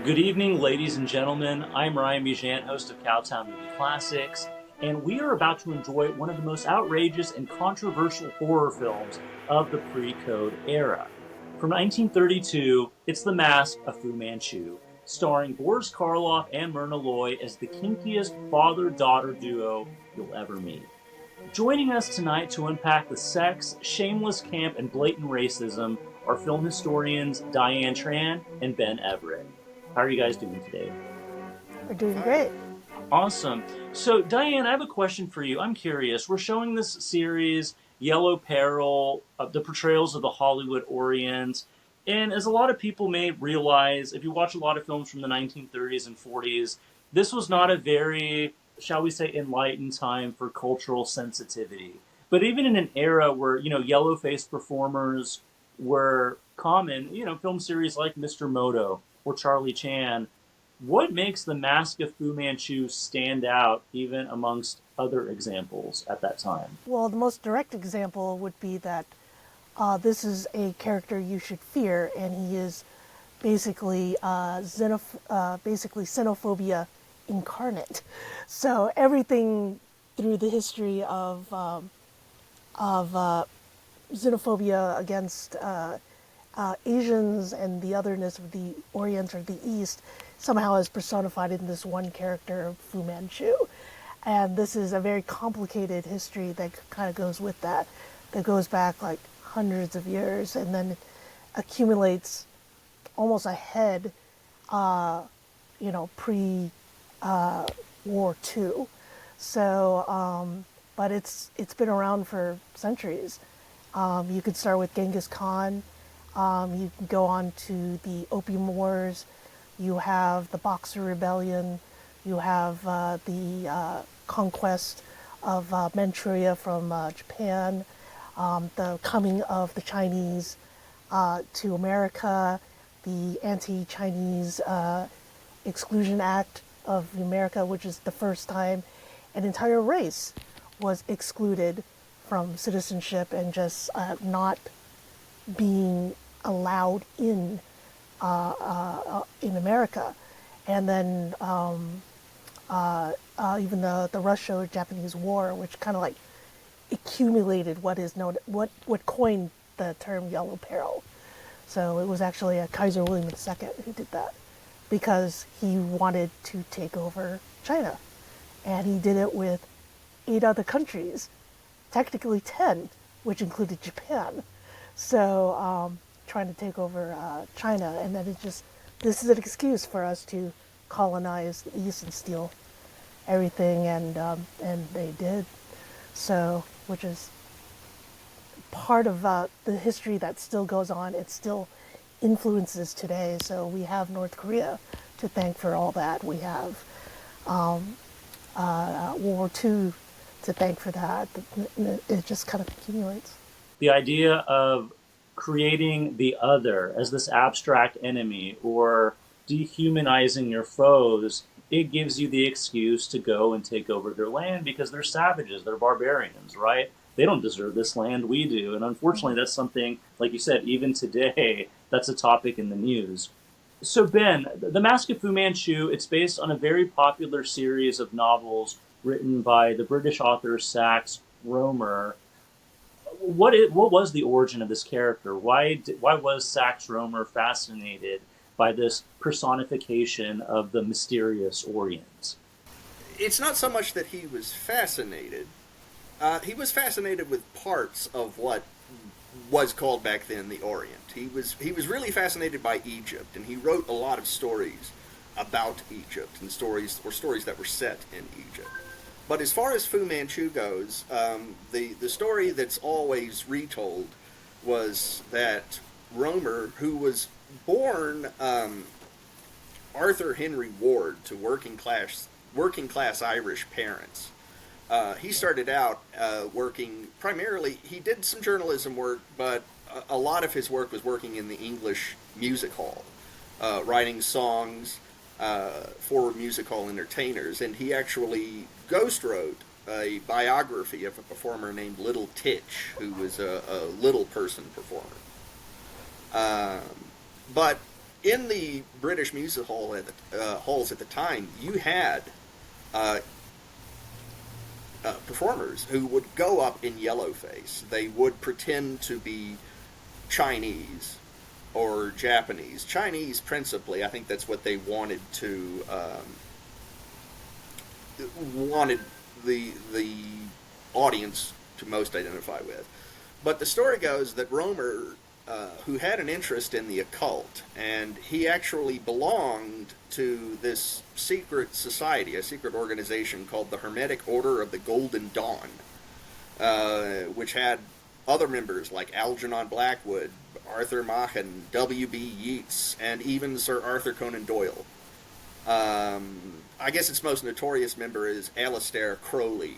Good evening, ladies and gentlemen. I'm Ryan Bijant, host of COWTOWN Movie Classics, and we are about to enjoy one of the most outrageous and controversial horror films of the pre-code era. From 1932, it's The Mask of Fu Manchu, starring Boris Karloff and Myrna Loy as the kinkiest father-daughter duo you'll ever meet. Joining us tonight to unpack the sex, shameless camp, and blatant racism are film historians DIANE TRAN and Ben Everett. How are you guys doing today? We're doing great. Awesome. So, DIANE, I have a question for you. I'm curious. We're showing this series, Yellow Peril, the portrayals of the Hollywood Orient. And as a lot of people may realize, if you watch a lot of films from the 1930s and 40s, this was not a very, shall we say, enlightened time for cultural sensitivity. But even in an era where, yellow-faced performers were common, film series like Mr. Moto or Charlie Chan, what makes The Mask of Fu Manchu stand out even amongst other examples at that time? Well, the most direct example would be that this is a character you should fear, and he is basically basically xenophobia incarnate. So everything through the history of xenophobia against Asians and the otherness of the Orient or the East somehow is personified in this one character, Fu Manchu. And this is a very complicated history that kind of goes with that goes back like hundreds of years and then accumulates almost ahead, pre-War II. So, but it's been around for centuries. You could start with Genghis Khan. You can go on to the Opium Wars. You have the Boxer Rebellion. You have the conquest of Manchuria from Japan. The coming of the Chinese to America. The Anti-Chinese Exclusion Act of America, which is the first time an entire race was excluded from citizenship and just not being allowed in America. And then even the Russo-Japanese War, which kind of like accumulated what is known, what coined the term Yellow Peril. So it was actually Kaiser William II who did that because he wanted to take over China. And he did it with 8 other countries, technically 10, which included Japan. So trying to take over China, and then this is an excuse for us to colonize the East and steal everything, and they did. So, which is part of the history that still goes on. It still influences today. So we have North Korea to thank for all that. We have World War II to thank for that. It just kind of accumulates. The idea of creating the other as this abstract enemy or dehumanizing your foes, it gives you the excuse to go and take over their land because they're savages, they're barbarians, right? They don't deserve this land, we do. And unfortunately, that's something, like you said, even today, that's a topic in the news. So Ben, The Mask of Fu Manchu, it's based on a very popular series of novels written by the British author Sax Rohmer. What was the origin of this character? Why was Sax Rohmer fascinated by this personification of the mysterious Orient? It's not so much that he was fascinated. He was fascinated with parts of what was called back then the Orient. He was really fascinated by Egypt, and he wrote a lot of stories about Egypt and stories that were set in Egypt. But as far as Fu Manchu goes, the story that's always retold was that Rohmer, who was born Arthur Henry Ward to working class Irish parents, he started out working primarily. He did some journalism work, but a lot of his work was working in the English music hall, writing songs for music hall entertainers, and he actually ghost wrote a biography of a performer named Little Titch, who was a little person performer. But in the British music halls at the time, you had uh, performers who would go up in yellowface. They would pretend to be Chinese or Japanese. Chinese, principally. I think that's what they wanted to wanted the audience to most identify with. But the story goes that Rohmer, who had an interest in the occult, and he actually belonged to this secret society, a secret organization called the Hermetic Order of the Golden Dawn, which had other members like Algernon Blackwood, Arthur Machen, W.B. Yeats, and even Sir Arthur Conan Doyle. I guess its most notorious member is Aleister Crowley,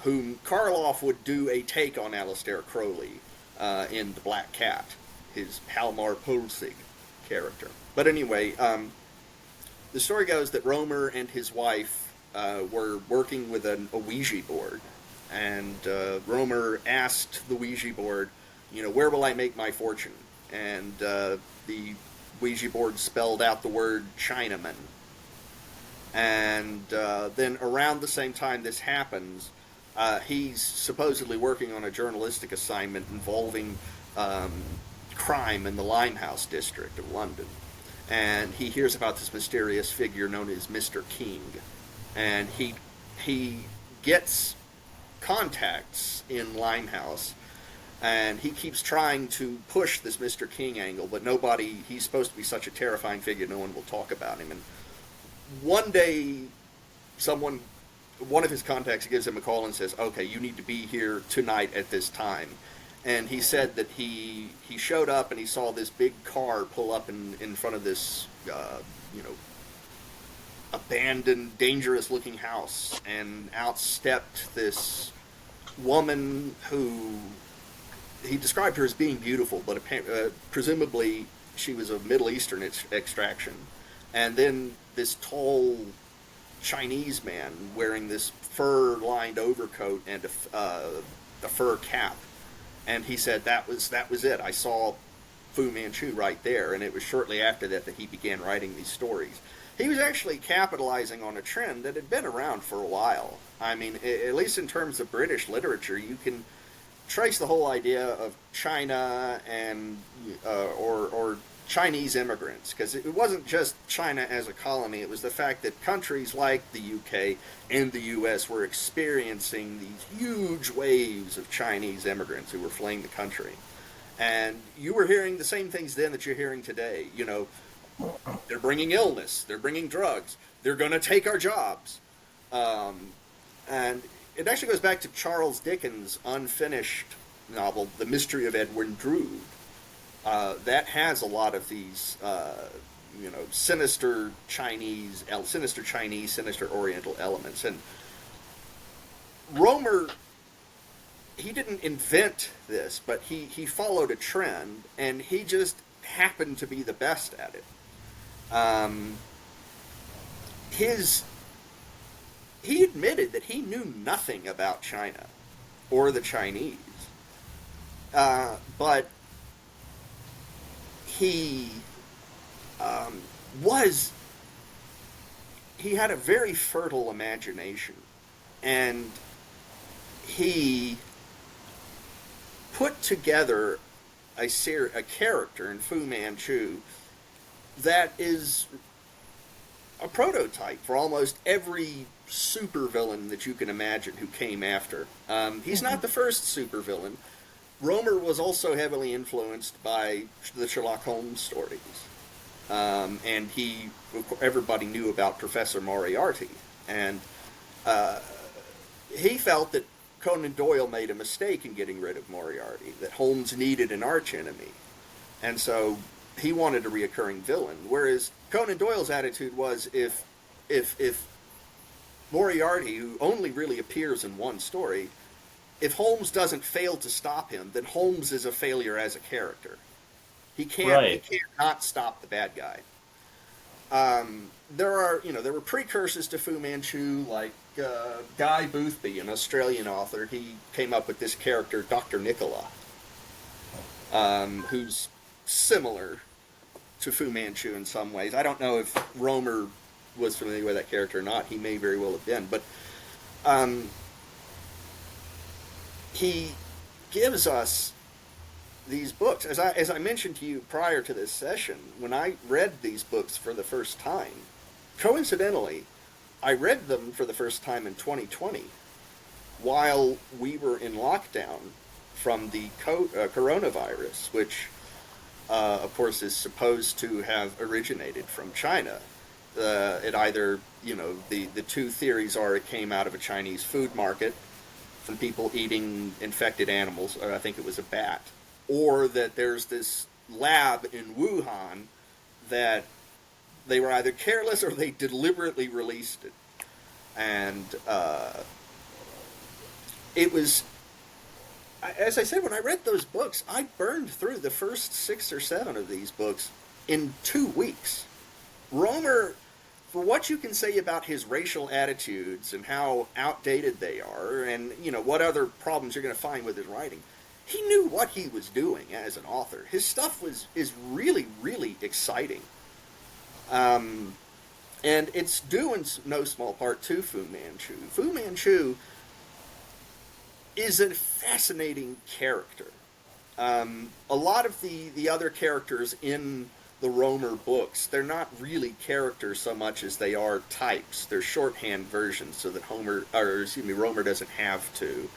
whom Karloff would do a take on Aleister Crowley in The Black Cat, his Halmar Pulsig character. But anyway, the story goes that Rohmer and his wife were working with a Ouija board, and Rohmer asked the Ouija board, where will I make my fortune? And the Ouija board spelled out the word Chinaman. And then around the same time this happens, he's supposedly working on a journalistic assignment involving crime in the Limehouse district of London. And he hears about this mysterious figure known as Mr. King. And he gets contacts in Limehouse, and he keeps trying to push this Mr. King angle, but he's supposed to be such a terrifying figure, no one will talk about him. And one day, one of his contacts gives him a call and says, okay, you need to be here tonight at this time. And he said that he showed up and he saw this big car pull up in front of this, abandoned, dangerous-looking house, and out stepped this woman who he described her as being beautiful, but presumably she was of Middle Eastern extraction. And then this tall Chinese man wearing this fur-lined overcoat and a fur cap. And he said that was it. I saw Fu Manchu right there, and it was shortly after that he began writing these stories. He was actually capitalizing on a trend that had been around for a while. I mean, at least in terms of British literature, you can trace the whole idea of China and or Chinese immigrants, because it wasn't just China as a colony. It was the fact that countries like the UK and the US were experiencing these huge waves of Chinese immigrants who were fleeing the country. And you were hearing the same things then that you're hearing today. They're bringing illness, they're bringing drugs, they're going to take our jobs. And it actually goes back to Charles Dickens' unfinished novel, The Mystery of Edwin Drood. That has a lot of these, sinister Chinese, sinister Oriental elements. And Rohmer, he didn't invent this, but he followed a trend, and he just happened to be the best at it. He admitted that he knew nothing about China or the Chinese, but he had a very fertile imagination, and he put together a character in Fu Manchu that is a prototype for almost every supervillain that you can imagine who came after. He's not the first supervillain. Rohmer was also heavily influenced by the Sherlock Holmes stories. And everybody knew about Professor Moriarty. And he felt that Conan Doyle made a mistake in getting rid of Moriarty, that Holmes needed an archenemy. And so he wanted a reoccurring villain. Whereas Conan Doyle's attitude was, if Moriarty, who only really appears in one story, if Holmes doesn't fail to stop him, then Holmes is a failure as a character. He can't not stop the bad guy. There were precursors to Fu Manchu, like Guy Boothby, an Australian author. He came up with this character, Dr. Nicola, who's similar. to Fu Manchu in some ways. I don't know if Rohmer was familiar with that character or not. He may very well have been, but he gives us these books. As I mentioned to you prior to this session, when I read these books for the first time, coincidentally, I read them for the first time in 2020 while we were in lockdown from the coronavirus, which, of course, is supposed to have originated from China. It either, the two theories are it came out of a Chinese food market from people eating infected animals, or I think it was a bat, or that there's this lab in Wuhan that they were either careless or they deliberately released it. And it was, as I said, when I read those books, I burned through the first 6 or 7 of these books in 2 weeks. Rohmer, for what you can say about his racial attitudes and how outdated they are, and what other problems you're going to find with his writing, he knew what he was doing as an author. His stuff is really, really exciting. And it's due in no small part to Fu Manchu. Fu Manchu is a fascinating character. A lot of the other characters in the Rohmer books, they're not really characters so much as they are types. They're shorthand versions so that Rohmer doesn't have to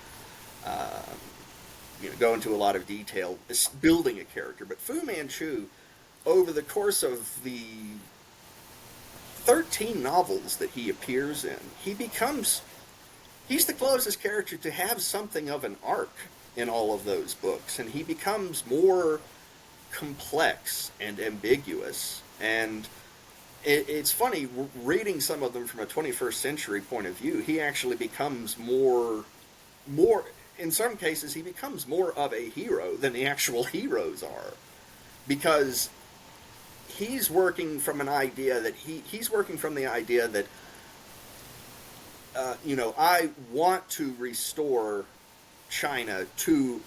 go into a lot of detail building a character. But Fu Manchu, over the course of the 13 novels that he appears in, he's the closest character to have something of an arc in all of those books, and he becomes more complex and ambiguous. And it's funny, reading some of them from a 21st century point of view, he actually becomes more, in some cases, he becomes more of a hero than the actual heroes are, because he's working from an idea that he's working from the idea that I want to restore China to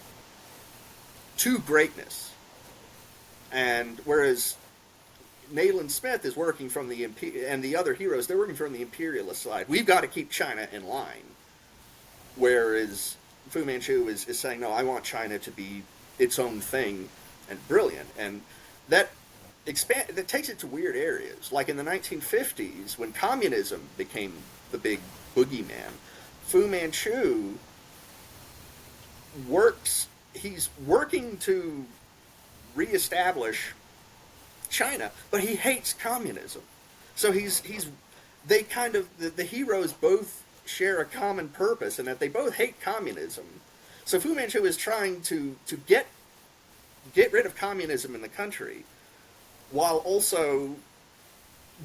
greatness, and whereas Nayland Smith is working from and the other heroes, they're working from the imperialist side. We've got to keep China in line, whereas Fu Manchu is saying, no, I want China to be its own thing and brilliant, and that takes it to weird areas. Like in the 1950s, when communism became the big boogeyman, Fu Manchu he's working to reestablish China, but he hates communism. So the heroes both share a common purpose, and that they both hate communism. So Fu Manchu is trying to get rid of communism in the country, while also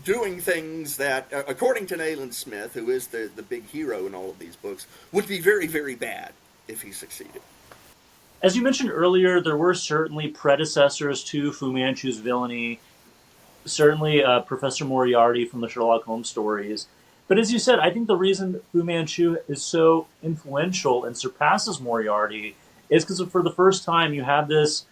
doing things that, according to Nayland Smith, who is the big hero in all of these books, would be very, very bad if he succeeded. As you mentioned earlier, there were certainly predecessors to Fu Manchu's villainy. Certainly Professor Moriarty from the Sherlock Holmes stories. But as you said, I think the reason Fu Manchu is so influential and surpasses Moriarty is because for the first time you have this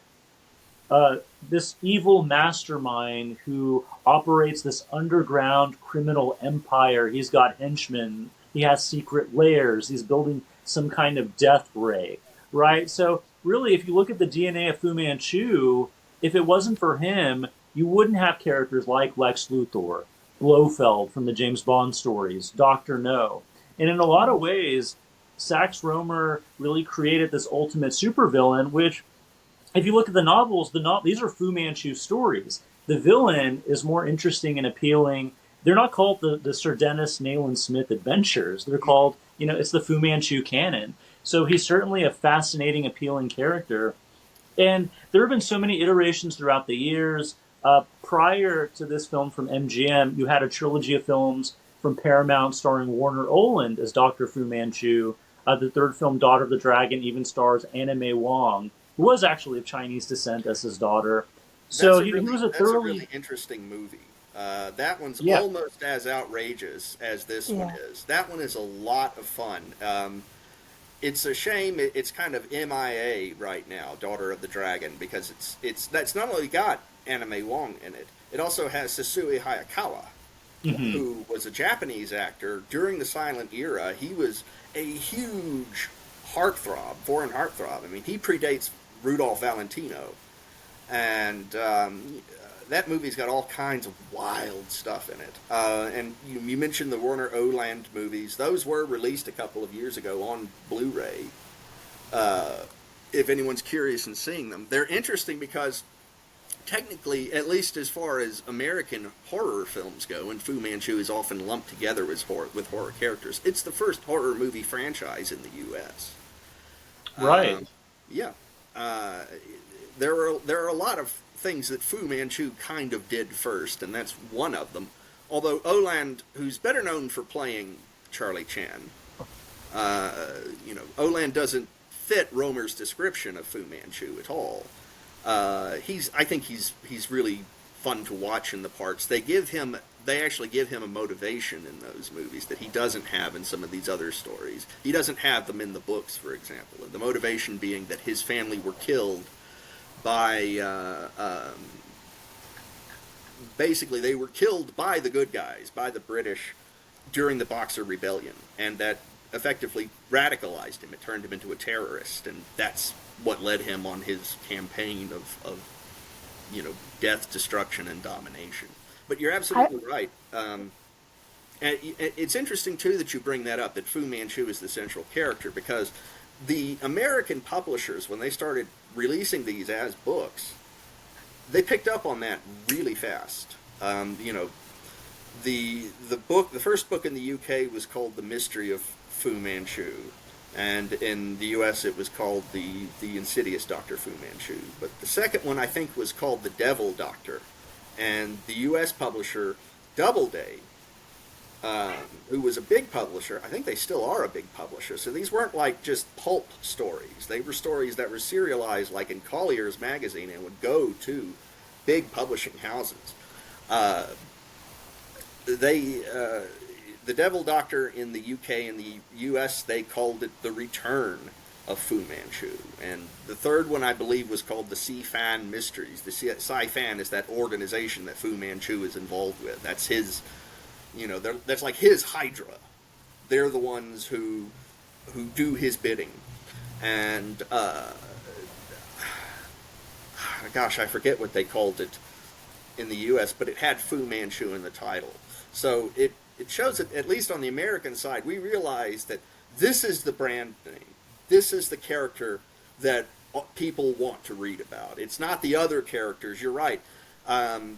evil mastermind who operates this underground criminal empire. He's got henchmen. He has secret lairs. He's building some kind of death ray, right? So really, if you look at the DNA of Fu Manchu, if it wasn't for him, you wouldn't have characters like Lex Luthor, Blofeld from the James Bond stories, Dr. No. And in a lot of ways, Sax Rohmer really created this ultimate supervillain, which, if you look at the novels, these are Fu Manchu stories. The villain is more interesting and appealing. They're not called the Sir Dennis Nayland Smith adventures. They're called, it's the Fu Manchu canon. So he's certainly a fascinating, appealing character. And there have been so many iterations throughout the years. Prior to this film from MGM, you had a trilogy of films from Paramount starring Warner Oland as Dr. Fu Manchu. The third film, Daughter of the Dragon, even stars Anna May Wong, who was actually of Chinese descent, as his daughter. So he was a thoroughly... That's a really interesting movie. That one's almost as outrageous as this one is. That one is a lot of fun. it's a shame it's kind of MIA right now, Daughter of the Dragon, because that's not only got Anime Wong in it, it also has Sasui Hayakawa, who was a Japanese actor during the silent era. He was a huge heartthrob, foreign heartthrob. I mean, he predates Rudolph Valentino, and that movie's got all kinds of wild stuff in it. And you mentioned the Warner Oland movies. Those were released a couple of years ago on Blu-ray. If anyone's curious in seeing them, they're interesting because technically, at least as far as American horror films go, and Fu Manchu is often lumped together with horror characters, it's the first horror movie franchise in the U.S. Right. Yeah. There are a lot of things that Fu Manchu kind of did first, and that's one of them. Although Oland, who's better known for playing Charlie Chan, Oland doesn't fit Rohmer's description of Fu Manchu at all. I think he's really fun to watch in the parts. They actually give him a motivation in those movies that he doesn't have in some of these other stories. He doesn't have them in the books, for example. The motivation being that his family were killed by, basically they were killed by the good guys, by the British, during the Boxer Rebellion, and that effectively radicalized him. It turned him into a terrorist, and that's what led him on his campaign of death, destruction, and domination. But you're absolutely right. And it's interesting, too, that you bring that up, that Fu Manchu is the central character, because the American publishers, when they started releasing these as books, they picked up on that really fast. The first book in the UK was called The Mystery of Fu Manchu, and in the US it was called the Insidious Dr. Fu Manchu. But the second one, I think, was called The Devil Doctor, and the US publisher Doubleday, who was a big publisher, I think they still are a big publisher, so these weren't like just pulp stories. They were stories that were serialized like in Collier's magazine and would go to big publishing houses. The Devil Doctor in the UK and the US, they called it The Return of Fu Manchu. And the third one, I believe, was called the Si-Fan Mysteries. The Si-Fan is that organization that Fu Manchu is involved with. That's his, that's like his Hydra. They're the ones who do his bidding. And, gosh, I forget what they called it in the US, but it had Fu Manchu in the title. So it shows that, at least on the American side, we realize that this is the brand name. This is the character that people want to read about. It's not the other characters. You're right. Rohmer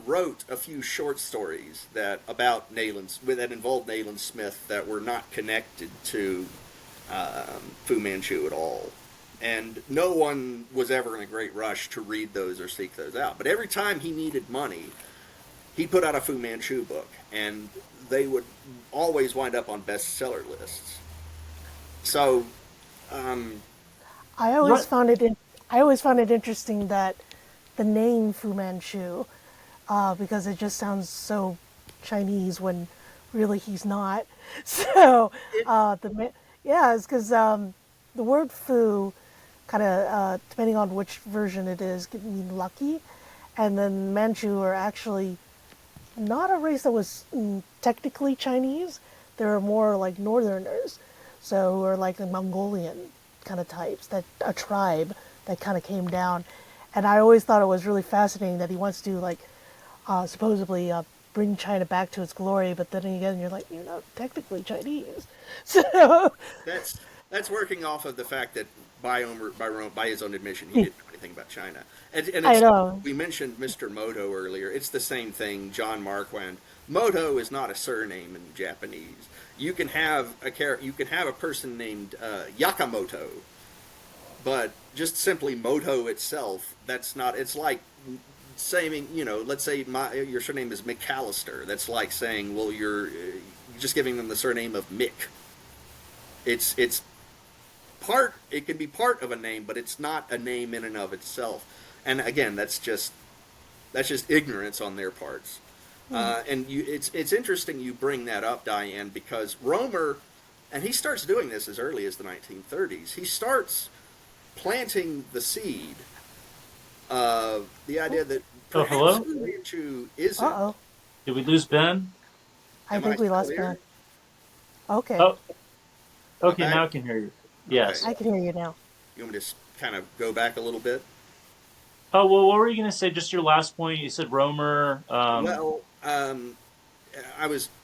wrote a few short stories that involved Nayland Smith that were not connected to Fu Manchu at all. And no one was ever in a great rush to read those or seek those out. But every time he needed money, he put out a Fu Manchu book, and they would always wind up on bestseller lists. So, I always found it interesting that the name Fu Manchu, because it just sounds so Chinese when really he's not. So it's because the word Fu, kind of depending on which version it is, can mean lucky, and then Manchu are actually not a race that was technically Chinese. They were more like northerners, so or like the Mongolian kind of types, that a tribe that kind of came down. And I always thought it was really fascinating that he wants to like supposedly bring China back to its glory, but then again you're like, you're not technically Chinese. So that's working off of the fact that by his own admission, he didn't know anything about China. And I know. We mentioned Mr. Moto earlier. It's the same thing, John Marquand. Moto is not a surname in Japanese. You can have a person named Yakamoto, but just simply Moto itself, that's not. It's like saying, let's say your surname is McAllister. That's like saying, well, you're just giving them the surname of Mick. It can be part of a name, but it's not a name in and of itself. And again, that's just ignorance on their parts. And it's interesting you bring that up, Diane, because Rohmer And he starts doing this as early as the 1930s. He starts planting the seed of the idea that Oh, perhaps hello? Fu Manchu isn't. Uh-oh. Did we lose Ben? I Am think I we lost still here? Ben. Okay. Oh, okay, back? now I can hear you. Yes. I can hear you now. You want me to kind of go back a little bit? Oh, well, what were you going to say? Just your last point. You said Romer. Well,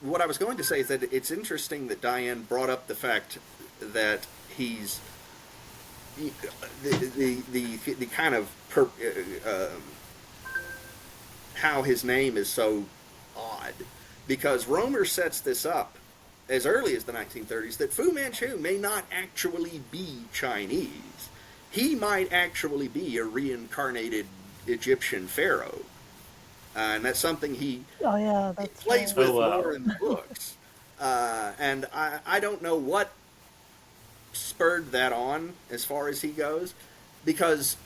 what I was going to say is that it's interesting that Diane brought up the fact that he's the kind of how his name is so odd, because Romer sets this up as early as the 1930s that Fu Manchu may not actually be Chinese. He might actually be a reincarnated Egyptian pharaoh. And that's something he Oh yeah, that's plays right. with Oh, wow. more in the books. And I don't know what spurred that on as far as he goes, because,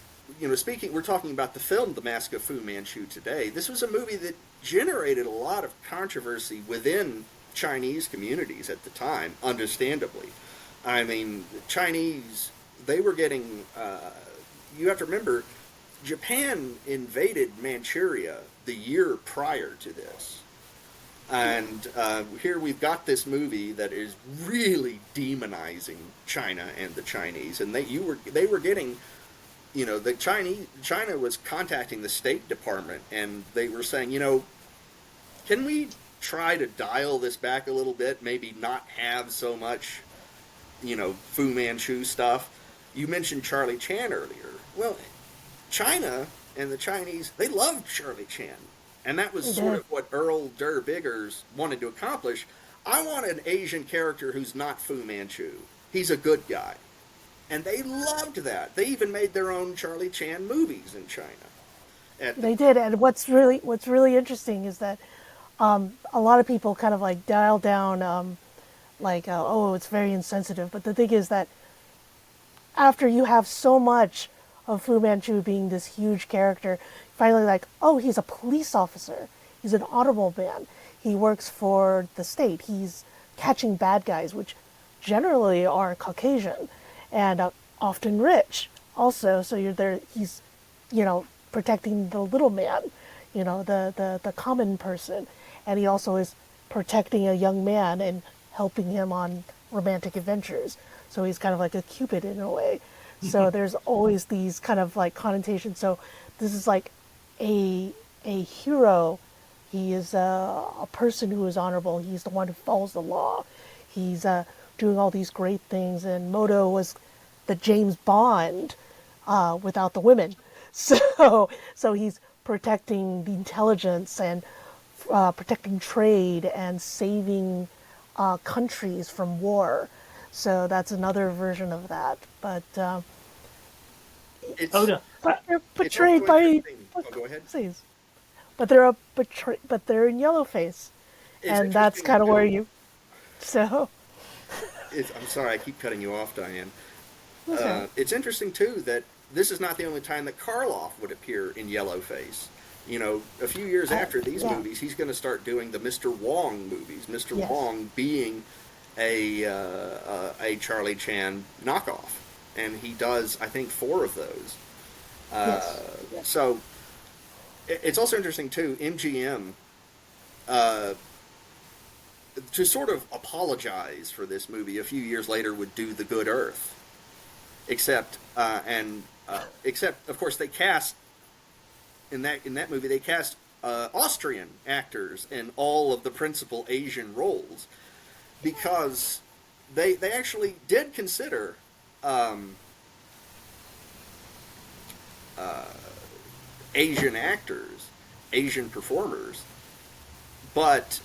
we're talking about the film The Mask of Fu Manchu today. This was a movie that generated a lot of controversy within Chinese communities at the time, understandably. I mean, Chinese, they were getting, you have to remember, Japan invaded Manchuria the year prior to this. And here we've got this movie that is really demonizing China and the Chinese, and they were getting, China was contacting the State Department, and they were saying, can we try to dial this back a little bit? Maybe not have so much, Fu Manchu stuff. You mentioned Charlie Chan earlier. Well, China and the Chinese, they loved Charlie Chan. And that was sort of what Earl Durr Biggers wanted to accomplish. I want an Asian character who's not Fu Manchu. He's a good guy. And they loved that. They even made their own Charlie Chan movies in China. They did, and what's really interesting is that a lot of people kind of like dial down, oh, it's very insensitive. But the thing is that after you have so much of Fu Manchu being this huge character, finally like, oh, he's a police officer. He's an honorable man. He works for the state. He's catching bad guys, which generally are Caucasian and often rich. Also, so you're there. He's, protecting the little man, the common person, and he also is protecting a young man and helping him on romantic adventures. So he's kind of like a Cupid in a way. So there's always these kind of like connotations. So this is like a hero. He is a person who is honorable. He's the one who follows the law. He's doing all these great things. And Moto was the James Bond without the women. So he's protecting the intelligence and protecting trade and saving countries from war. So that's another version of that. But It's, Oh, no. they're it's portrayed also by interesting- Oh, go ahead. Nazis. But they're in yellowface, It's and that's interesting kind of too. where you. So I'm sorry, I keep cutting you off, Diane. okay. It's interesting, too, that this is not the only time that Karloff would appear in yellowface. A few years after these yeah. movies, he's going to start doing the Mr. Wong movies. Mr. Yes. Wong being a Charlie Chan knockoff, and he does, I think, 4 of those. Yes. So it's also interesting too. MGM to sort of apologize for this movie a few years later would do The Good Earth, except of course they cast in that movie they cast Austrian actors in all of the principal Asian roles, because they actually did consider Asian actors, Asian performers, but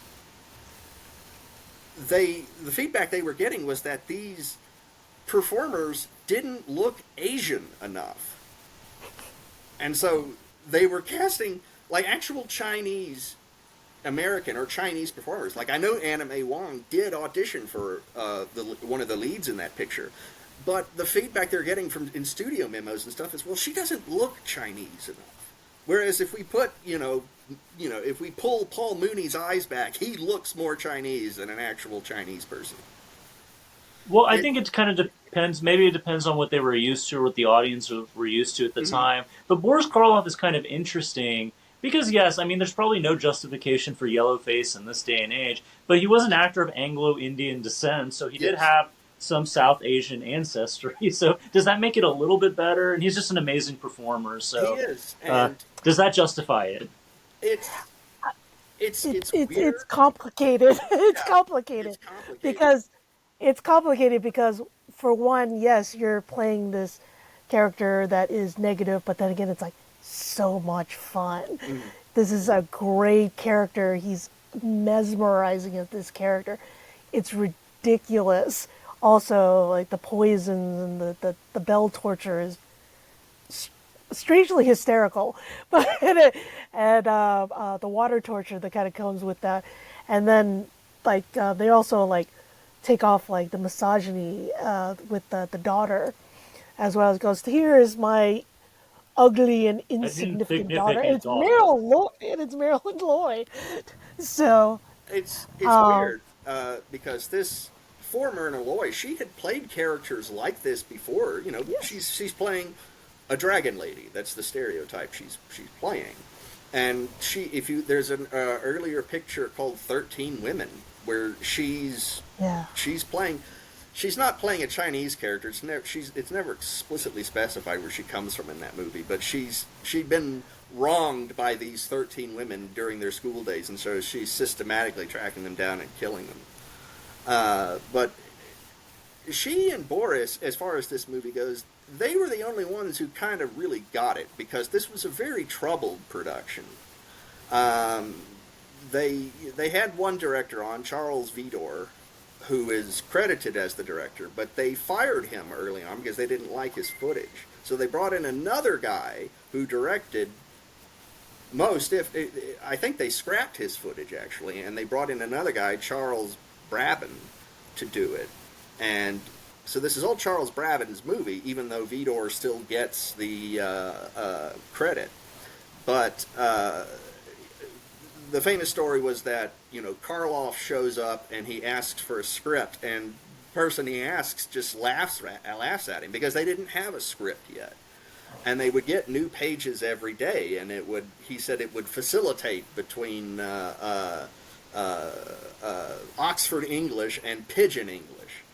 the feedback they were getting was that these performers didn't look Asian enough. And so they were casting like actual Chinese American or Chinese performers. Like I know Anna May Wong did audition for one of the leads in that picture, but the feedback they're getting from in studio memos and stuff is, well, she doesn't look Chinese enough. Whereas if we put, if we pull Paul Mooney's eyes back, he looks more Chinese than an actual Chinese person. Well, I It, think it kind of depends. Maybe it depends on what they were used to or what the audience were used to at the mhm. time. But Boris Karloff is kind of interesting because, yes, I mean, there's probably no justification for yellowface in this day and age, but he was an actor of Anglo-Indian descent, so he did Yes, have some South Asian ancestry. So does that make it a little bit better? And he's just an amazing performer. he So is, uh, and does that justify it? it's it's It's weird. complicated. It's Yeah, it's complicated complicated. because it's complicated because for one, yes, you're playing this character that is negative, but then again, it's like so much fun. Mhm. This is a great character. He's mesmerizing as this character. It's ridiculous. Also, like the poisons and the bell torture is strangely hysterical, but the water torture that kind of comes with that, and then they also like take off like the misogyny with the daughter, as well as goes, here is my ugly and An insignificant daughter. insignificant It's daughter. Meryl Lloyd, and it's Marilyn Lloyd. So, It's um, weird because this for Myrna Loy, she had played characters like this before. You know, yes, she's playing a dragon lady. That's the stereotype she's playing. And she, if you, there's an earlier picture called 13 Women where yeah, she's playing. She's not playing a Chinese character. It's never explicitly specified where she comes from in that movie. But she'd been wronged by these 13 women during their school days, and so she's systematically tracking them down and killing them. But she and Boris, as far as this movie goes, they were the only ones who kind of really got it because this was a very troubled production. Um, they had one director on, Charles Vidor, who is credited as the director, but they fired him early on because they didn't like his footage. So they brought in another guy who directed most. If I think they scrapped his footage actually, and they brought in another guy, Charles Brabin, to do it. And so this is all Charles Brabin's movie, even though Vidor still gets the credit. But the famous story was that Karloff shows up and he asks for a script, and the person he asks just laughs at him because they didn't have a script yet, and they would get new pages every day, and he said it would facilitate between Oxford English and Pidgin English,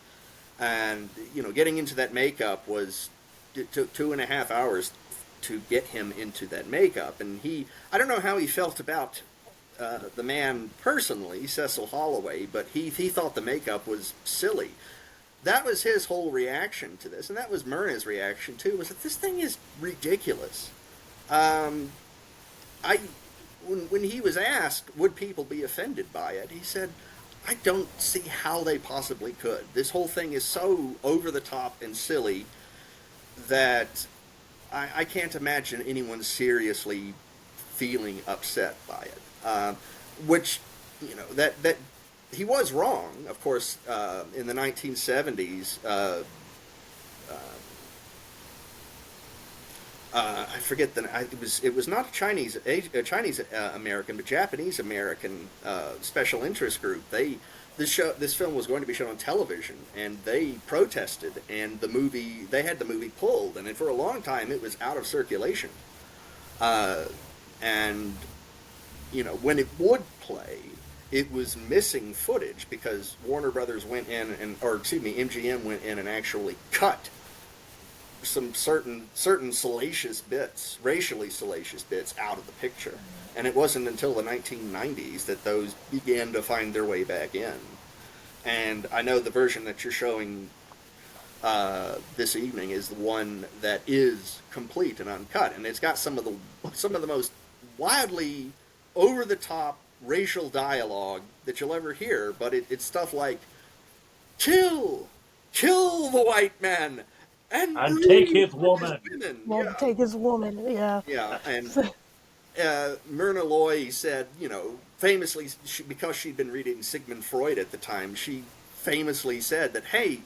and getting into that makeup it took 2.5 hours to get him into that makeup, and I don't know how he felt about the man personally, Cecil Holloway, but he thought the makeup was silly. That was his whole reaction to this, and that was Myrna's reaction too. Was that this thing is ridiculous. Um, I when he was asked would people be offended by it, he said, "I don't see how they possibly could. This whole thing is so over the top and silly that I can't imagine anyone seriously feeling upset by it." Which, that he was wrong. Of course, in the 1970s, I forget it was not a Chinese American, but Japanese American special interest group. This film was going to be shown on television, and they protested, and they had the movie pulled, and for a long time it was out of circulation. And when it would play, it was missing footage because Warner Brothers went in MGM went in and actually cut some certain salacious bits, racially salacious bits, out of the picture. And it wasn't until the 1990s that those began to find their way back in. And I know the version that you're showing this evening is the one that is complete and uncut, and it's got some of the most wildly over the top racial dialogue that you'll ever hear. But it's stuff like, kill the white man and And take breed his his woman. women. won't take his woman. Yeah, Yeah, and Myrna Loy said, famously, because she'd been reading Sigmund Freud at the time, she famously said that, hey,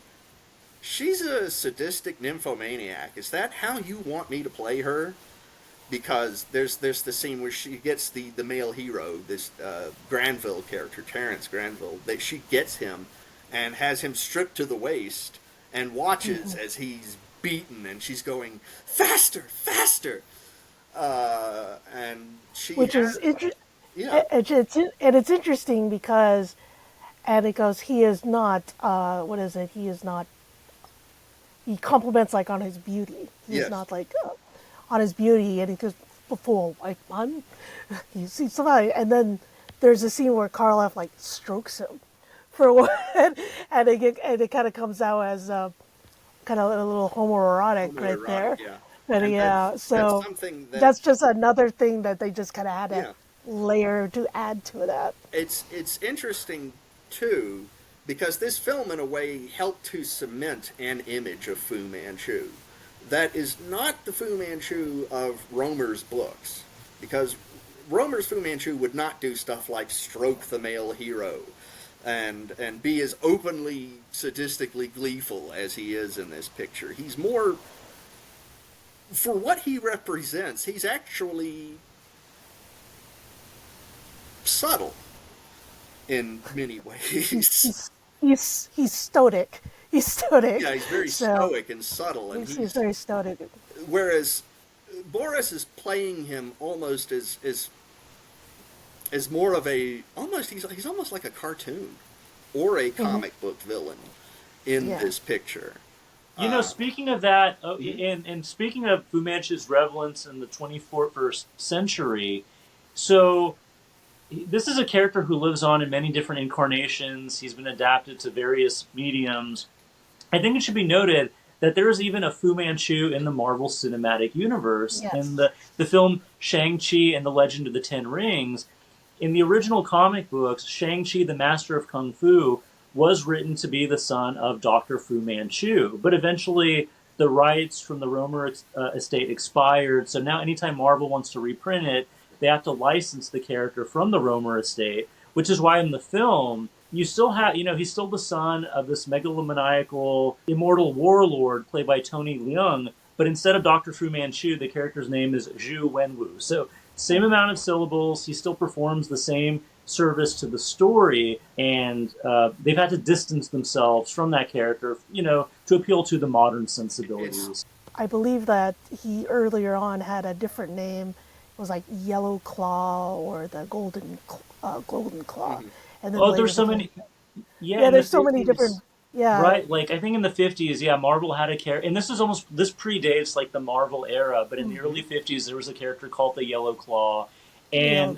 she's a sadistic nymphomaniac. Is that how you want me to play her? Because there's the scene where she gets the male hero, this Granville character, Terence Granville, that she gets him, and has him stripped to the waist and watches as he's beaten, and she's going, faster, faster. And she Which has, is interesting. yeah, And it's interesting because, and it goes, he is not, what is it? He is not, he compliments like on his beauty. He's yes. not like on his beauty, and he goes, before white man, you see somebody, and then there's a scene where Karloff like strokes him for a while, and it kind of comes out as kind of a little homoerotic right there. Yeah. And yeah, so that's something that's just another thing that they just kind of had to Yeah. layer to add to that. It's interesting too, because this film in a way helped to cement an image of Fu Manchu that is not the Fu Manchu of Rohmer's books, because Rohmer's Fu Manchu would not do stuff like stroke the male hero and be as openly sadistically gleeful as he is in this picture. He's more, for what he represents, he's actually subtle in many ways. He's stoic. He's stoic. Yeah, he's very stoic and subtle, and he's very stoic. Whereas Boris is playing him almost as more of a he's almost like a cartoon or a comic book villain in this picture. You know, speaking of that, and speaking of Fu Manchu's relevance in the 21st century, so this is a character who lives on in many different incarnations. He's been adapted to various mediums. I think it should be noted that there is even a Fu Manchu in the Marvel Cinematic Universe. Yes. In the film Shang-Chi and the Legend of the Ten Rings, in the original comic books, Shang-Chi, the Master of Kung Fu, was written to be the son of Dr. Fu Manchu. But eventually, the rights from the Rohmer estate expired, so now anytime Marvel wants to reprint it, they have to license the character from the Rohmer estate, which is why in the film, you still have, he's still the son of this megalomaniacal, immortal warlord played by Tony Leung, but instead of Dr. Fu Manchu, the character's name is Zhu Wenwu. So, same amount of syllables, he still performs the same service to the story, and they've had to distance themselves from that character, to appeal to the modern sensibilities. I believe that he earlier on had a different name. It was like Yellow Claw or the Golden Claw. And then There's so many. Yeah, there's so many different. Yeah. Right, like I think in the 50s, Marvel had a character, and this predates like the Marvel era, but in the early 50s there was a character called the Yellow Claw, and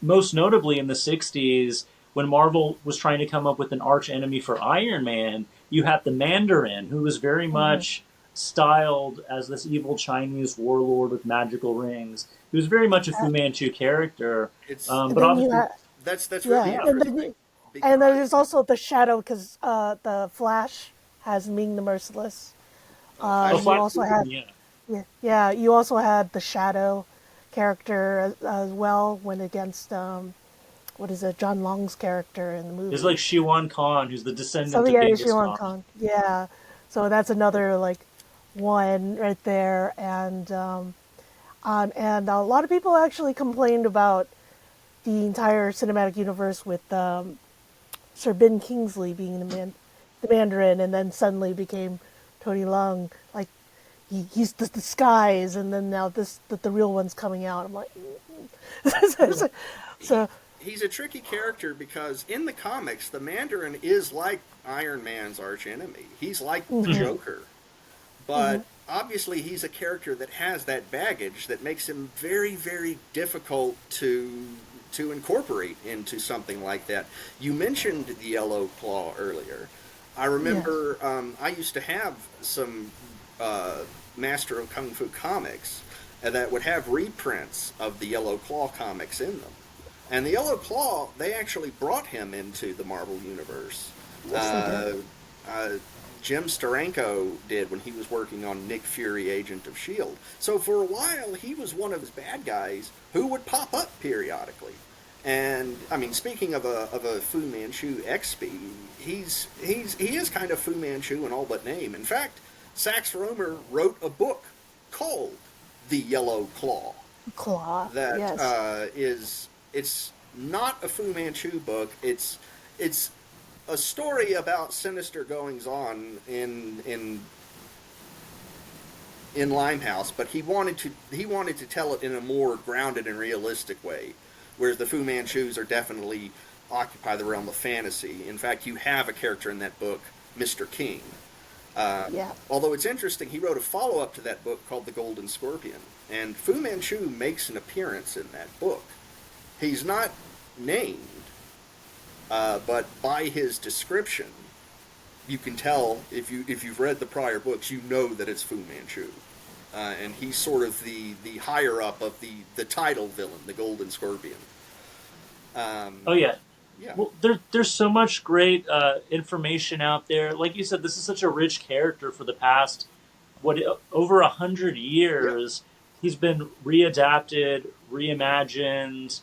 most notably in the 60s, when Marvel was trying to come up with an arch enemy for Iron Man, you have the Mandarin, who was very much styled as this evil Chinese warlord with magical rings. He was very much a Fu Manchu character, but obviously that's really interesting. And then there's also the Shadow, because the Flash has Ming the Merciless. You also had you also had the Shadow character as well, went against John Long's character in the movie. There's like Shiwan Khan, who's the descendant of Genghis Khan. Yeah, so that's another like one right there, and a lot of people actually complained about the entire cinematic universe with Sir Ben Kingsley being the Mandarin, and then suddenly became Tony Leung. Like he's the disguise, and then now the real one's coming out. I'm like, so he's a tricky character because in the comics, the Mandarin is like Iron Man's arch enemy. He's like the Joker, but obviously he's a character that has that baggage that makes him very, very difficult to incorporate into something like that. You mentioned the Yellow Claw earlier. I remember I used to have some Master of Kung Fu comics that would have reprints of the Yellow Claw comics in them. And the Yellow Claw, they actually brought him into the Marvel Universe. Jim Steranko did when he was working on Nick Fury, Agent of S.H.I.E.L.D. So for a while, he was one of his bad guys who would pop up periodically. And, I mean, speaking of a Fu Manchu XP, he is kind of Fu Manchu in all but name. In fact, Sax Rohmer wrote a book called The Yellow Claw. That it's not a Fu Manchu book. It's a story about sinister goings on in Limehouse, but he wanted to tell it in a more grounded and realistic way, whereas the Fu Manchus are definitely occupy the realm of fantasy. In fact, you have a character in that book, Mr. King. Yeah. Although it's interesting, he wrote a follow-up to that book called The Golden Scorpion, and Fu Manchu makes an appearance in that book. He's not named, but by his description, you can tell if you've read the prior books, you know that it's Fu Manchu, and he's sort of the higher up of the title villain, the Golden Scorpion. Oh yeah. Yeah. Well, there's so much great information out there. Like you said, this is such a rich character for the past over 100 years. He's been readapted, reimagined.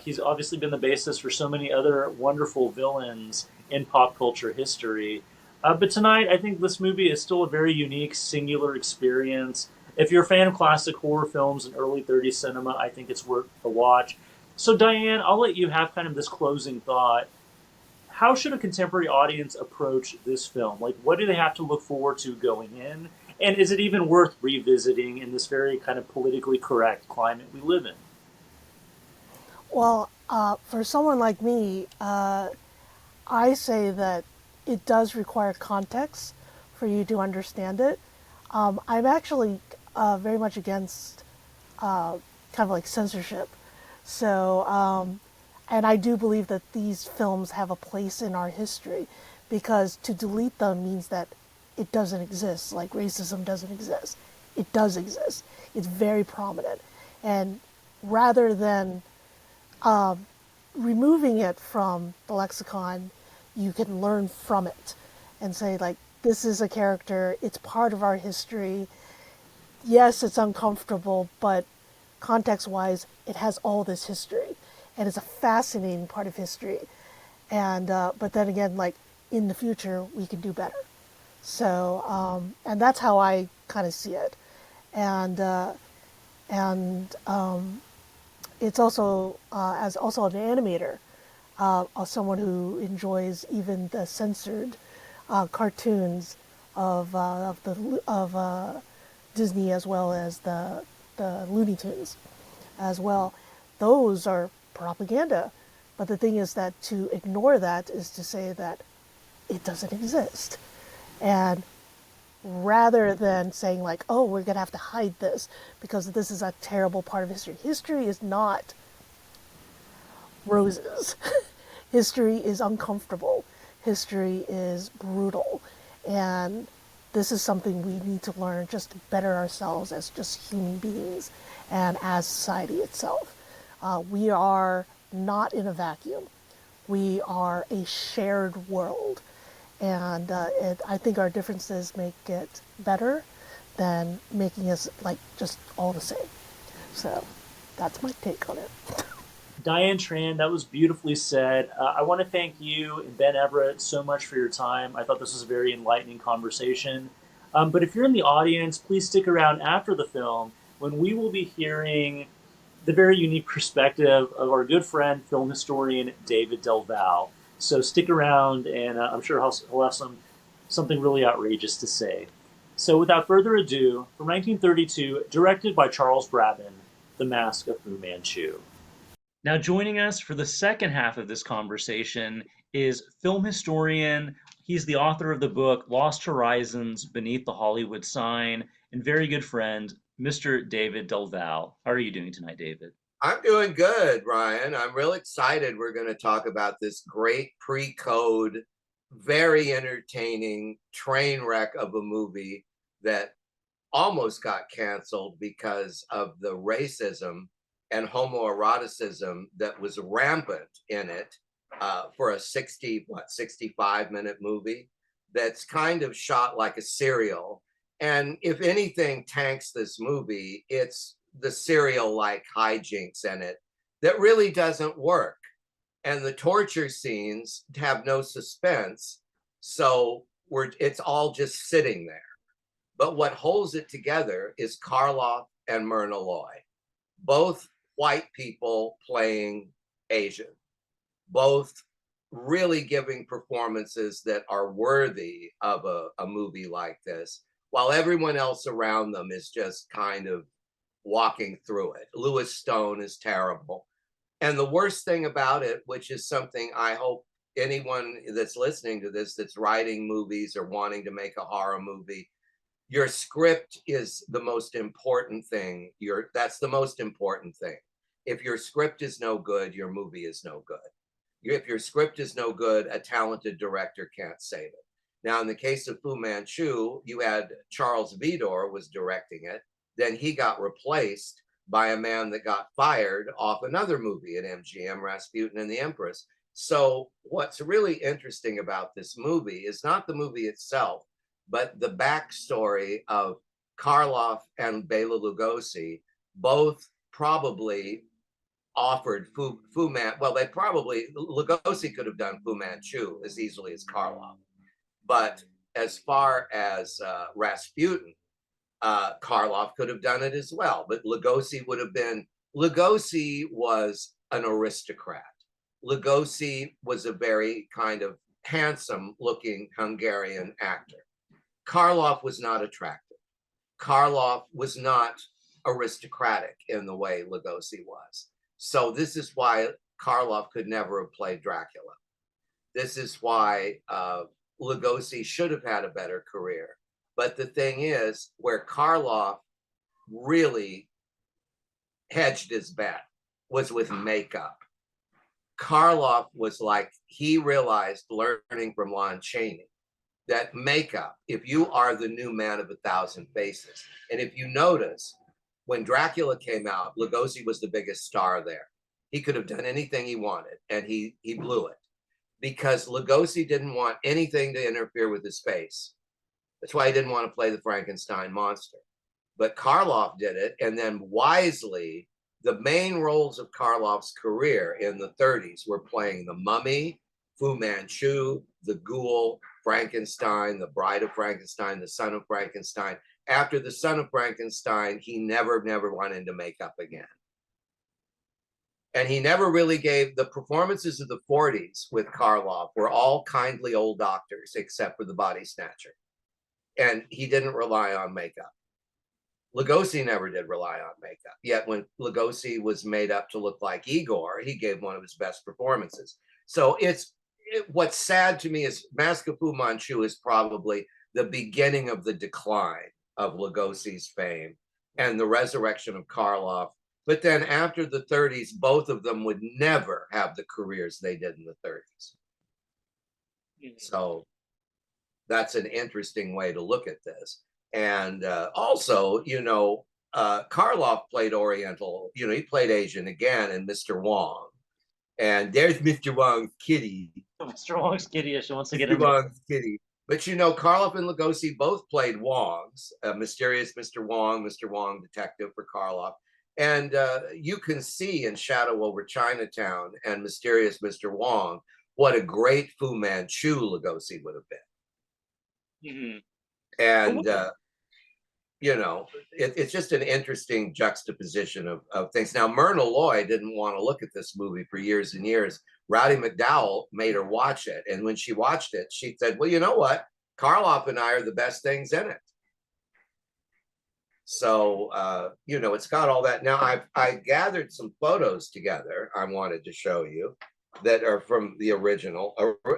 He's obviously been the basis for so many other wonderful villains in pop culture history. But tonight, I think this movie is still a very unique, singular experience. If you're a fan of classic horror films and early 30s cinema, I think it's worth a watch. So, Diane, I'll let you have kind of this closing thought. How should a contemporary audience approach this film? Like, what do they have to look forward to going in? And is it even worth revisiting in this very kind of politically correct climate we live in? Well, for someone like me, I say that it does require context for you to understand it. I'm actually very much against kind of like censorship. So, and I do believe that these films have a place in our history, because to delete them means that it doesn't exist, like racism doesn't exist. It does exist. It's very prominent. And rather than removing it from the lexicon, you can learn from it and say, like, this is a character, it's part of our history. Yes, it's uncomfortable, but context-wise, it has all this history, and it's a fascinating part of history. And but then again, like, in the future, we can do better. So, and that's how I kind of see it. And it's also as also an animator, someone who enjoys even the censored cartoons of Disney, as well as the Looney Tunes as well. Those are propaganda. But the thing is that to ignore that is to say that it doesn't exist. And rather than saying, like, oh, we're going to have to hide this because this is a terrible part of history. History is not roses. History is uncomfortable. History is brutal. And this is something we need to learn just to better ourselves as just human beings and as society itself. We are not in a vacuum. We are a shared world. And I think our differences make it better than making us like just all the same. So that's my take on it. Diane Tran, that was beautifully said. I want to thank you and Ben Everett so much for your time. I thought this was a very enlightening conversation. But if you're in the audience, please stick around after the film when we will be hearing the very unique perspective of our good friend, film historian David Del Valle. So stick around, and I'm sure he'll have something really outrageous to say. So without further ado, from 1932, directed by Charles Brabin, The Mask of Fu Manchu. Now joining us for the second half of this conversation is film historian. He's the author of the book Lost Horizons Beneath the Hollywood Sign, and very good friend, Mr. David Del Valle. How are you doing tonight, David? I'm doing good, Ryan. I'm real excited. We're going to talk about this great pre-code, very entertaining train wreck of a movie that almost got canceled because of the racism and homoeroticism that was rampant in it for a 65-minute movie that's kind of shot like a serial. And if anything tanks this movie, it's the serial-like hijinks in it that really doesn't work. And the torture scenes have no suspense, so it's all just sitting there. But what holds it together is Karloff and Myrna Loy, both white people playing Asian, both really giving performances that are worthy of a movie like this, while everyone else around them is just kind of walking through it. Lewis Stone is terrible. And the worst thing about it, which is something I hope anyone that's listening to this, that's writing movies or wanting to make a horror movie, your script is the most important thing. That's the most important thing. If your script is no good, your movie is no good. If your script is no good, a talented director can't save it. Now, in the case of Fu Manchu, you had Charles Vidor was directing it. Then he got replaced by a man that got fired off another movie at MGM, Rasputin and the Empress. So what's really interesting about this movie is not the movie itself, but the backstory of Karloff and Bela Lugosi, both probably offered well, they probably, Lugosi could have done Fu Manchu as easily as Karloff. But as far as Rasputin, Karloff could have done it as well. But Lugosi was an aristocrat. Lugosi was a very kind of handsome looking Hungarian actor. Karloff was not attractive. Karloff was not aristocratic in the way Lugosi was. So this is why Karloff could never have played Dracula. This is why Lugosi should have had a better career. But the thing is, where Karloff really hedged his bet was with makeup. Karloff was like, he realized, learning from Lon Chaney, that makeup, if you are the new man of 1,000 faces, and if you notice, when Dracula came out, Lugosi was the biggest star there. He could have done anything he wanted, and he blew it. Because Lugosi didn't want anything to interfere with his face. That's why he didn't want to play the Frankenstein monster. But Karloff did it, and then wisely, the main roles of Karloff's career in the 30s were playing the Mummy, Fu Manchu, the Ghoul, Frankenstein, the Bride of Frankenstein, the Son of Frankenstein. After the Son of Frankenstein, he never went into makeup again. And he never really gave, the performances of the 40s with Karloff were all kindly old doctors, except for the Body Snatcher. And he didn't rely on makeup. Lugosi never did rely on makeup. Yet when Lugosi was made up to look like Igor, he gave one of his best performances. So what's sad to me is Mask of Fu Manchu is probably the beginning of the decline of Lugosi's fame and the resurrection of Karloff. But then after the 30s, both of them would never have the careers they did in the 30s. So that's an interesting way to look at this. And also, Karloff played Oriental, he played Asian again in Mr. Wong. And there's Mr. Wong's kitty. Mr. Wong's kitty, she wants to get Mr. in Wong's kitty. But Karloff and Lugosi both played Wongs, Mysterious Mr. Wong detective for Karloff. And you can see in Shadow over Chinatown and Mysterious Mr. Wong what a great Fu Manchu Lugosi would have been. And it's just an interesting juxtaposition of things. Now, Myrna Loy didn't want to look at this movie for years and years. Rowdy McDowell made her watch it. And when she watched it, she said, well, you know what? Karloff and I are the best things in it. So, it's got all that. Now, I gathered some photos together I wanted to show you that are from the original.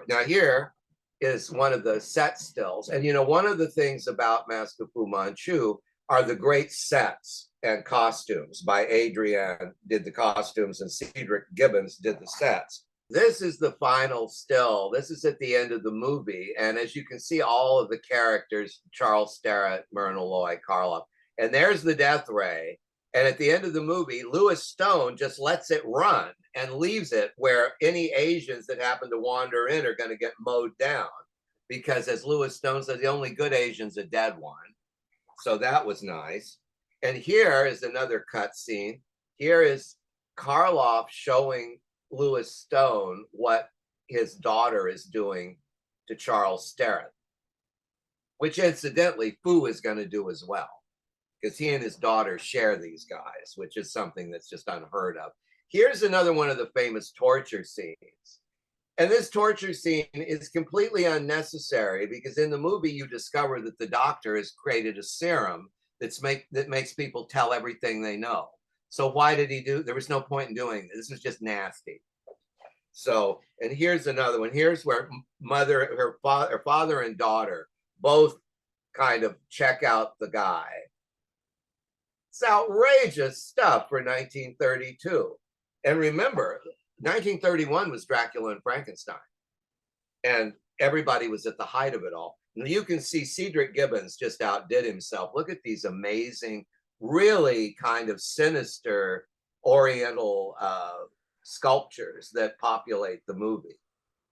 Now, here is one of the set stills. And, one of the things about Mask of Fu Manchu are the great sets and costumes. By Adrian did the costumes and Cedric Gibbons did the sets. This is the final still. This is at the end of the movie. And as you can see, all of the characters, Charles Starrett, Myrna Loy, Karloff, and there's the death ray. And at the end of the movie, Lewis Stone just lets it run and leaves it where any Asians that happen to wander in are going to get mowed down. Because as Lewis Stone said, the only good Asian's a dead one. So that was nice. And here is another cut scene. Here is Karloff showing Lewis Stone what his daughter is doing to Charles Starrett, which incidentally Fu is going to do as well, because he and his daughter share these guys, which is something that's just unheard of. Here's another one of the famous torture scenes. And this torture scene is completely unnecessary because in the movie you discover that the doctor has created a serum that makes people tell everything they know. So why did he do? There was no point in doing this. This was just nasty. So, and here's another one. Here's where her father and daughter both kind of check out the guy. It's outrageous stuff for 1932. And remember, 1931 was Dracula and Frankenstein. And everybody was at the height of it all. And you can see Cedric Gibbons just outdid himself. Look at these amazing, really kind of sinister Oriental sculptures that populate the movie.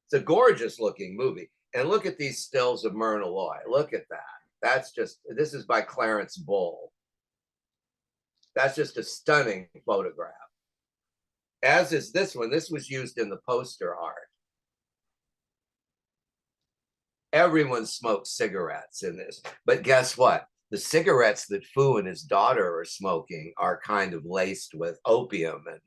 It's a gorgeous looking movie. And look at these stills of Myrna Loy. Look at that. This is by Clarence Bull. That's just a stunning photograph. As is this one. This was used in the poster art. Everyone smokes cigarettes in this. But guess what? The cigarettes that Fu and his daughter are smoking are kind of laced with opium and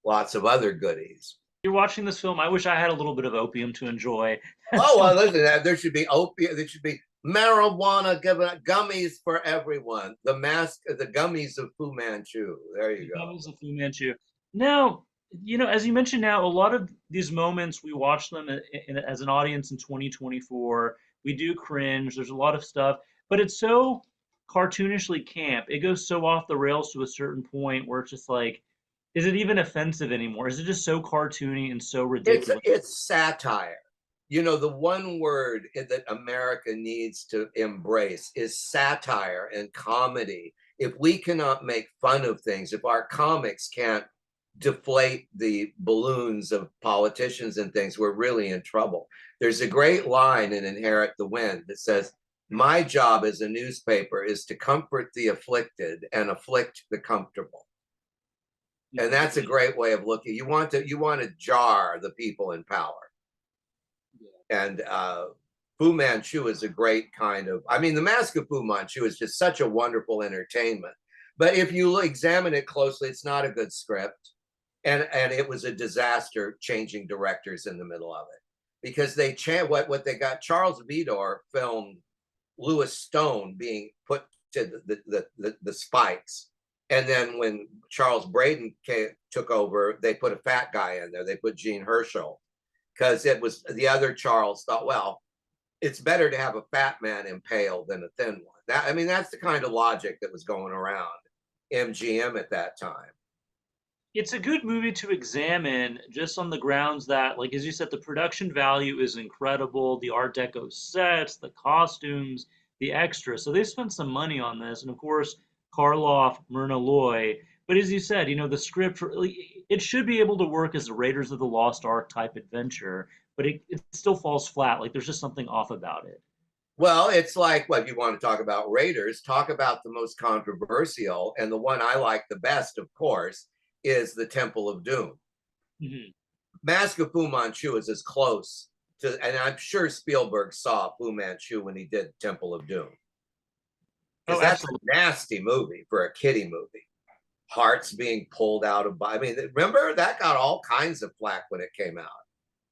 lots of other goodies. You're watching this film. I wish I had a little bit of opium to enjoy. Oh, well, listen, there should be opium. There should be marijuana gummies for everyone. The gummies of Fu Manchu. There you go. Gummies of Fu Manchu. Now, as you mentioned, now a lot of these moments we watch them as an audience in 2024. We do cringe. There's a lot of stuff, but it's so cartoonishly camp. It goes so off the rails to a certain point where it's just like, is it even offensive anymore? Is it just so cartoony and so ridiculous? It's satire. The one word that America needs to embrace is satire and comedy. If we cannot make fun of things, if our comics can't deflate the balloons of politicians and things, we're really in trouble. There's a great line in Inherit the Wind that says, "My job as a newspaper is to comfort the afflicted and afflict the comfortable." And that's a great way of looking. You want to jar the people in power. And Fu Manchu is a great kind of, the Mask of Fu Manchu is just such a wonderful entertainment. But if you examine it closely, it's not a good script. And it was a disaster changing directors in the middle of it. Because what they got, Charles Vidor filmed Louis Stone being put to the spikes. And then when Charles Braden took over, they put a fat guy in there. They put Gene Herschel. Because it was the other Charles thought, well, it's better to have a fat man impaled than a thin one. That's the kind of logic that was going around MGM at that time. It's a good movie to examine just on the grounds that, like, as you said, the production value is incredible. The Art Deco sets, the costumes, the extras. So they spent some money on this. And of course, Karloff, Myrna Loy. But as you said, the script, it should be able to work as a Raiders of the Lost Ark type adventure, but it still falls flat. Like there's just something off about it. Well, it's like, if you want to talk about Raiders, talk about the most controversial, and the one I like the best, of course, is the Temple of Doom. Mm-hmm. Mask of Fu Manchu is as close to, and I'm sure Spielberg saw Fu Manchu when he did Temple of Doom. Because that's a nasty movie for a kiddie movie. Hearts being pulled out of, remember that got all kinds of flack when it came out.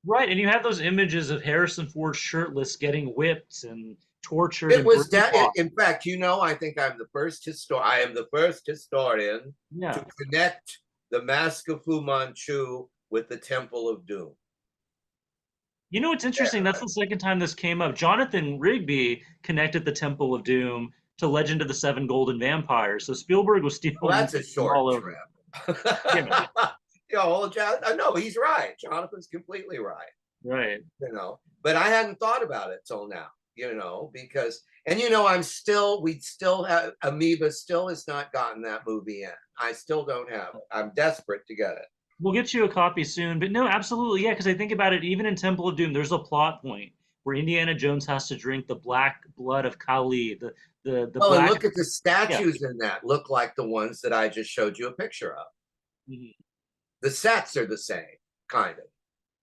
Right, and you have those images of Harrison Ford shirtless getting whipped and tortured. It was in fact, I think I am the first historian to connect the Mask of Fu Manchu with the Temple of Doom. It's interesting. That's the second time this came up. Jonathan Rigby connected the Temple of Doom to Legend of the Seven Golden Vampires. So Spielberg was stealing. Well, that's a short trip. No, he's right. Jonathan's completely right. Right. But I hadn't thought about it till now. Because we still have Amoeba still has not gotten that movie in. I still don't have it. I'm desperate to get it. We'll get you a copy soon. But no, absolutely, yeah. Because I think about it, even in Temple of Doom, there's a plot point where Indiana Jones has to drink the black blood of Kali. The black... and look at the statues in that. Look like the ones that I just showed you a picture of. Mm-hmm. The sets are the same, kind of,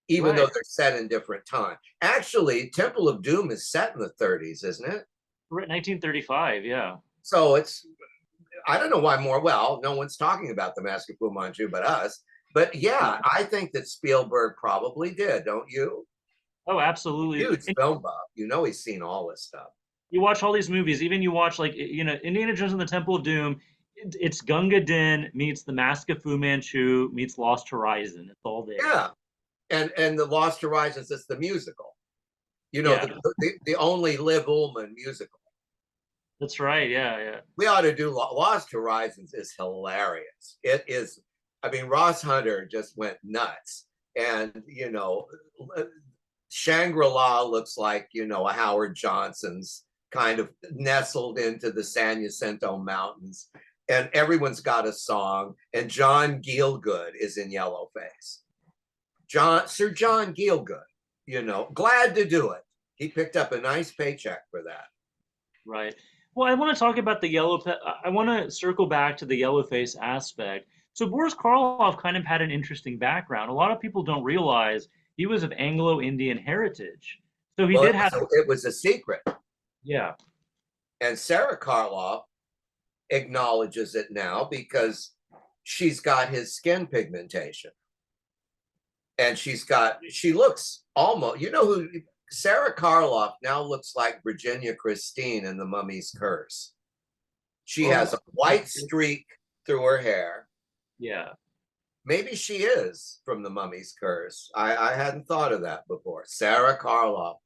even though they're set in different time. Actually, Temple of Doom is set in the 30s, isn't it? 1935, yeah. So I don't know why no one's talking about the Mask of Fu Manchu but us. But yeah, I think that Spielberg probably did, don't you? Oh, absolutely. Huge And film buff. You know he's seen all this stuff. you watch all these movies, even you watch like Indiana Jones and the Temple of Doom. It's Gunga Din meets the Mask of Fu Manchu meets Lost Horizon. It's all there. Yeah, and the Lost Horizons is the musical. You know, Yeah, the only Liv Ullmann musical. that's right. Yeah, yeah. We ought to do Lost Horizons is hilarious. It is. I mean, Ross Hunter just went nuts, and you know, Shangri-La looks like a Howard Johnson's kind of nestled into the San Jacinto Mountains, and everyone's got a song. And John Gielgud is in Yellowface. Sir John Gielgud, glad to do it. He picked up a nice paycheck for that. Right. Well, I want to talk about the I want to circle back to the yellow face aspect. So Boris Karloff kind of had an interesting background. A lot of people don't realize he was of Anglo-Indian heritage. So he Well, did have, it was a secret. yeah, And Sarah Karloff acknowledges it now because she's got his skin pigmentation. And she looks almost, who Sarah Karloff now looks like Virginia Christine in The Mummy's Curse. She has a white streak through her hair. yeah. Maybe she is from The Mummy's Curse. I hadn't thought of that before. Sarah Karloff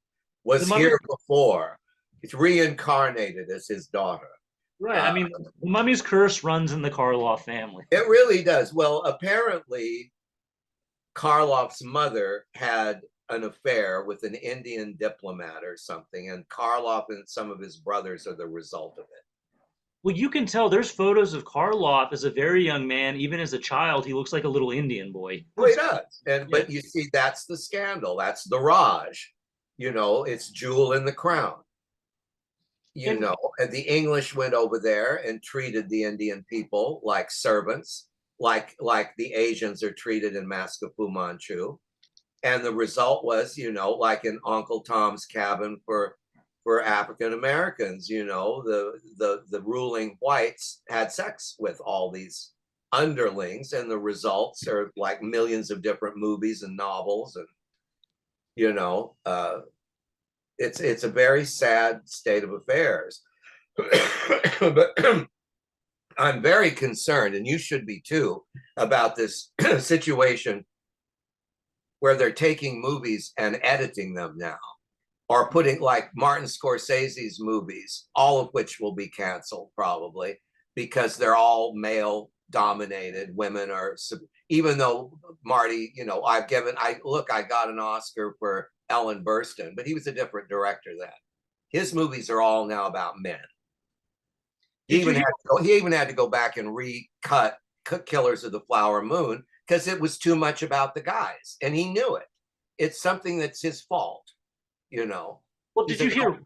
was here before. It's reincarnated as his daughter. Right. I mean, the Mummy's Curse runs in the Karloff family. It really does. Well, apparently, Karloff's mother had an affair with an Indian diplomat or something, and Karloff and some of his brothers are the result of it. Well, you can tell there's photos of Karloff as a very young man. Even as a child, he looks like a little Indian boy. Well, he does. But you see, that's the scandal. That's the Raj. It's jewel in the crown. And the English went over there and treated the Indian people like servants, like the Asians are treated in Mask of Fu Manchu. And the result was, like in Uncle Tom's Cabin for African Americans, the ruling whites had sex with all these underlings, and the results are like millions of different movies and novels, and it's a very sad state of affairs. But I'm very concerned, and you should be too, about this situation where they're taking movies and editing them now, or putting like Martin Scorsese's movies, all of which will be canceled probably because they're all male dominated. Women are, even though Marty, I got an Oscar for Ellen Burstyn, but he was a different director then. His movies are all now about men. He even had to go back and recut Killers of the Flower Moon because it was too much about the guys, and he knew it. It's something that's his fault, Well, did you hear?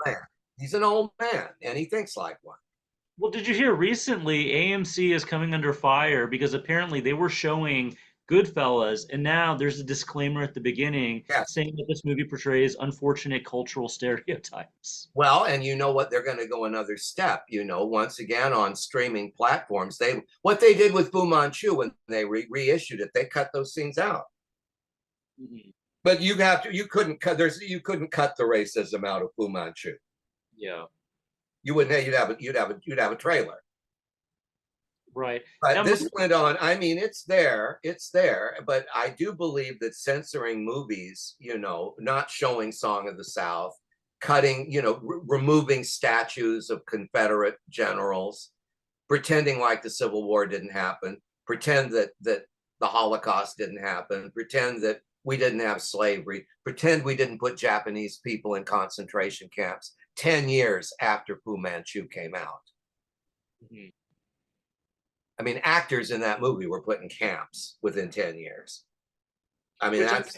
He's an old man, and he thinks like one. Well, did you hear recently AMC is coming under fire because apparently they were showing Goodfellas, and now there's a disclaimer at the beginning saying that this movie portrays unfortunate cultural stereotypes. Well, and you know what? They're going to go another step, once again on streaming platforms. What they did with Fu Manchu when they reissued it, they cut those scenes out. Mm-hmm. But you couldn't cut the racism out of Fu Manchu. Yeah. You wouldn't. You'd have a trailer. Right. But now, this went on. I mean, it's there. But I do believe that censoring movies, not showing Song of the South, cutting, removing statues of Confederate generals, pretending like the Civil War didn't happen, pretend that the Holocaust didn't happen, pretend that we didn't have slavery, pretend we didn't put Japanese people in concentration camps 10 years after Fu Manchu came out. Mm-hmm. I mean, actors in that movie were put in camps within 10 years. I mean, that's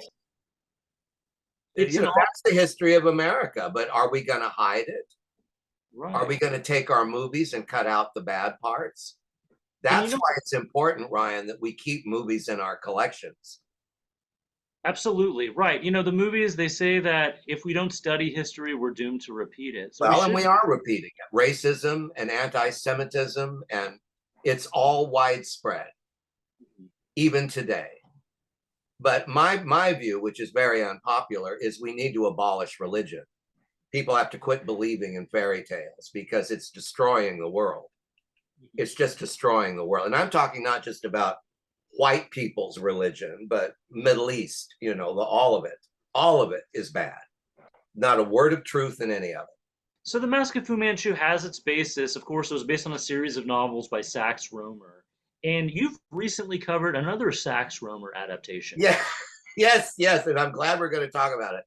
the history of America, but are we going to hide it? Right. Are we going to take our movies and cut out the bad parts? That's why it's important, Ryan, that we keep movies in our collections. Absolutely. Right. The movies, they say that if we don't study history, we're doomed to repeat it. So and we are repeating it. Racism and anti-Semitism, and it's all widespread, even today. But my view, which is very unpopular, is we need to abolish religion. People have to quit believing in fairy tales because it's destroying the world. It's just destroying the world. And I'm talking not just about white people's religion, but Middle East, all of it. All of it is bad. Not a word of truth in any of it. So the Mask of Fu Manchu has its basis, of course, it was based on a series of novels by Sax Rohmer. And you've recently covered another Sax Rohmer adaptation. Yeah, yes. And I'm glad we're going to talk about it.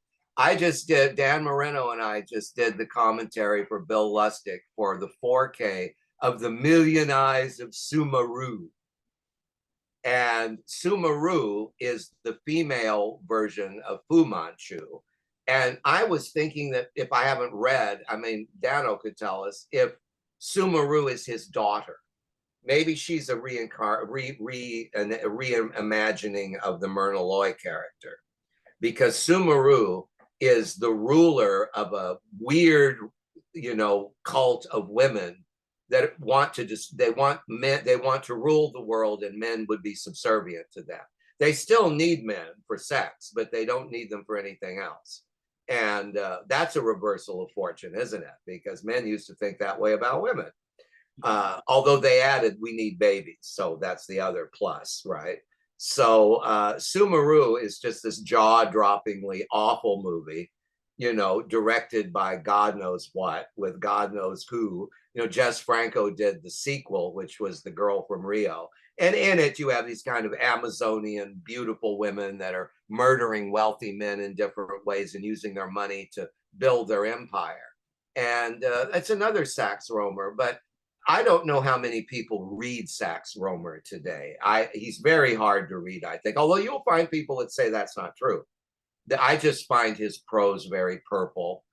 Dan Marino and I just did the commentary for Bill Lustig for the 4K of The Million Eyes of Sumaru. And Sumaru is the female version of Fu Manchu. And I was thinking that if I haven't read, Dano could tell us if Sumaru is his daughter. Maybe she's a reimagining of the Myrna Loy character, because Sumaru is the ruler of a weird, cult of women that want to rule the world, and men would be subservient to them. They still need men for sex, but they don't need them for anything else. And that's a reversal of fortune, isn't it? Because men used to think that way about women. Although they added, we need babies. So that's the other plus, right? So Sumaru is just this jaw-droppingly awful movie, directed by God knows what, with God knows who. Jess Franco did the sequel, which was The Girl from Rio. And in it, you have these kind of Amazonian beautiful women that are murdering wealthy men in different ways and using their money to build their empire. And it's another Sax Rohmer, but I don't know how many people read Sax Rohmer today. He's very hard to read, I think, although you'll find people that say that's not true. I just find his prose very purple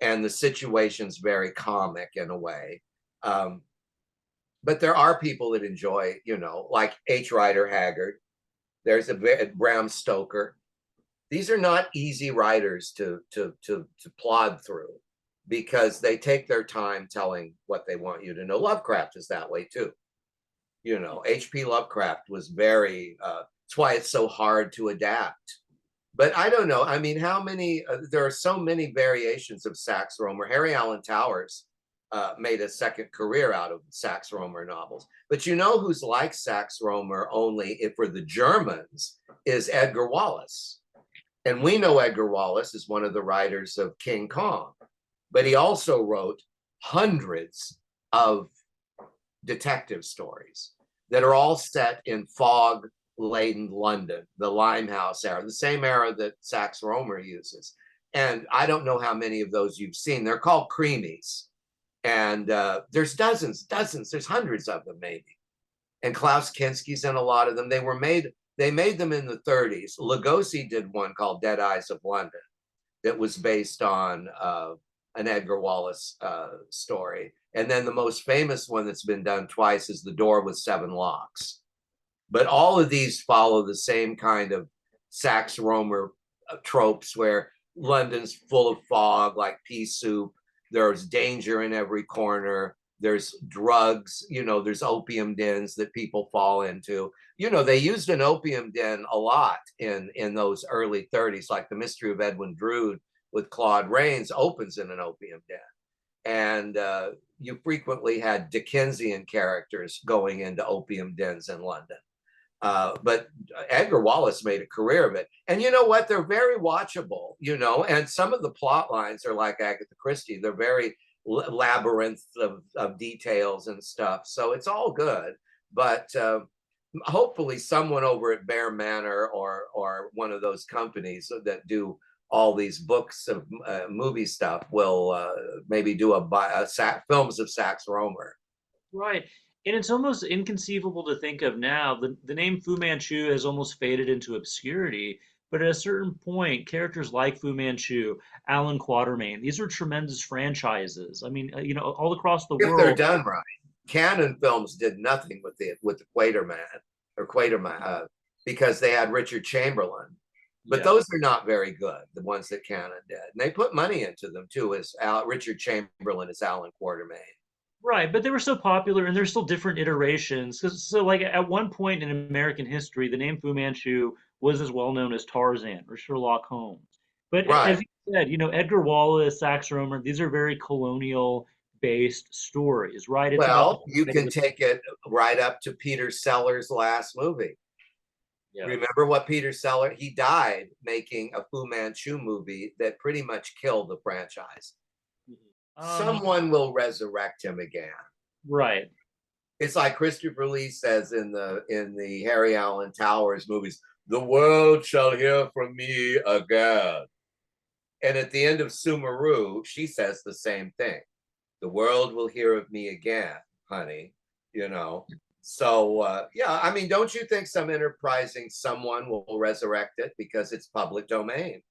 and the situations very comic in a way. But there are people that enjoy, like H. Rider Haggard. There's Bram Stoker. These are not easy writers to plod through, because they take their time telling what they want you to know. Lovecraft is that way too. H.P. Lovecraft was very, that's why it's so hard to adapt. But I don't know. How many, there are so many variations of Sax Rohmer. Harry Alan Towers made a second career out of Sax Rohmer novels. But who's like Sax Rohmer only for the Germans is Edgar Wallace. And we know Edgar Wallace is one of the writers of King Kong. But he also wrote hundreds of detective stories that are all set in fog-laden London, the Limehouse era, the same era that Sax Rohmer uses. And I don't know how many of those you've seen. They're called creamies. And there's dozens, there's hundreds of them maybe. And Klaus Kinski's in a lot of them. They made them in the 30s. Lugosi did one called Dead Eyes of London that was based on an Edgar Wallace story. And then the most famous one that's been done twice is The Door with Seven Locks. But all of these follow the same kind of Sax Rohmer tropes where London's full of fog, like pea soup. There's danger in every corner. There's drugs, there's opium dens that people fall into. They used an opium den a lot in those early 30s, like The Mystery of Edwin Drood with Claude Rains opens in an opium den. And you frequently had Dickensian characters going into opium dens in London. But Edgar Wallace made a career of it. And you know what? They're very watchable, and some of the plot lines are like Agatha Christie. They're very labyrinth of details and stuff. So it's all good. But hopefully someone over at Bear Manor or one of those companies that do all these books of movie stuff will maybe do films of Sax Rohmer. Right. And it's almost inconceivable to think of now. The name Fu Manchu has almost faded into obscurity, but at a certain point, characters like Fu Manchu, Alan Quatermain, these are tremendous franchises. All across the world. If they're done right. Cannon Films did nothing with the Quatermain, because they had Richard Chamberlain. But those are not very good, the ones that Cannon did. And they put money into them too, as Richard Chamberlain as Alan Quatermain. Right, but they were so popular, and there's still different iterations. So, like at one point in American history, the name Fu Manchu was as well known as Tarzan or Sherlock Holmes. But Right. as you said, Edgar Wallace, Sax Rohmer, these are very colonial based stories, right? It's about the Well, you can take it right up to Peter Sellers' last movie. yeah. Remember what Peter Sellers, he died making a Fu Manchu movie that pretty much killed the franchise. Someone will resurrect him again. Right. It's like Christopher Lee says in the Harry Allen Towers movies, the world shall hear from me again. And at the end of Sumeru, she says the same thing. The world will hear of me again, honey, So, yeah, I mean, don't you think some enterprising someone will resurrect it because it's public domain?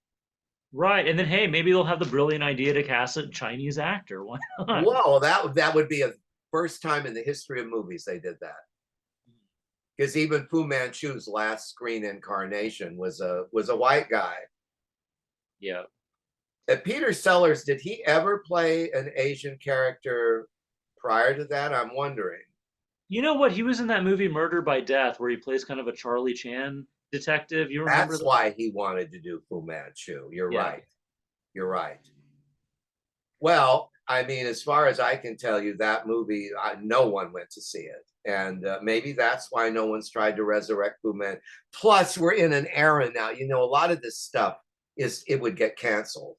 Right. And then, hey, maybe they'll have the brilliant idea to cast a Chinese actor. Why not? Whoa, that would be a first time in the history of movies they did that. Because even Fu Manchu's last screen incarnation was a white guy. Yeah. Peter Sellers, did he ever play an Asian character prior to that? I'm wondering. You know what? He was in that movie Murder by Death where he plays kind of a Charlie Chan detective. You remember That's that? why he wanted to do Fu Manchu. You're Yeah. right. You're right. Well, I mean, as far as I can tell you, that movie, no one went to see it. And maybe that's why no one's tried to resurrect Fu Manchu. Plus, we're in an era now. A lot of this stuff it would get canceled.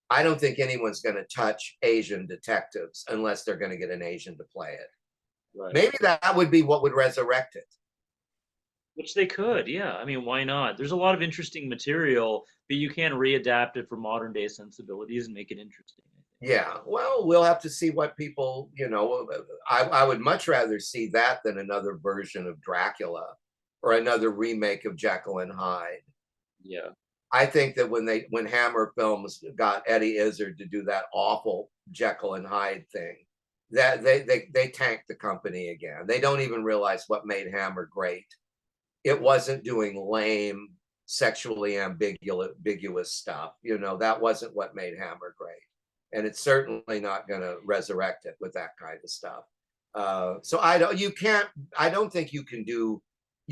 I don't think anyone's going to touch Asian detectives unless they're going to get an Asian to play it. Right. Maybe that would be what would resurrect it. Which they could, yeah. I mean, why not? There's a lot of interesting material, but you can readapt it for modern day sensibilities and make it interesting. Yeah, well, we'll have to see what people, I would much rather see that than another version of Dracula or another remake of Jekyll and Hyde. Yeah. I think that when Hammer Films got Eddie Izzard to do that awful Jekyll and Hyde thing, that they tanked the company again. They don't even realize what made Hammer great. It wasn't doing lame, sexually ambiguous stuff. That wasn't what made Hammer great. And it's certainly not going to resurrect it with that kind of stuff. So I don't think you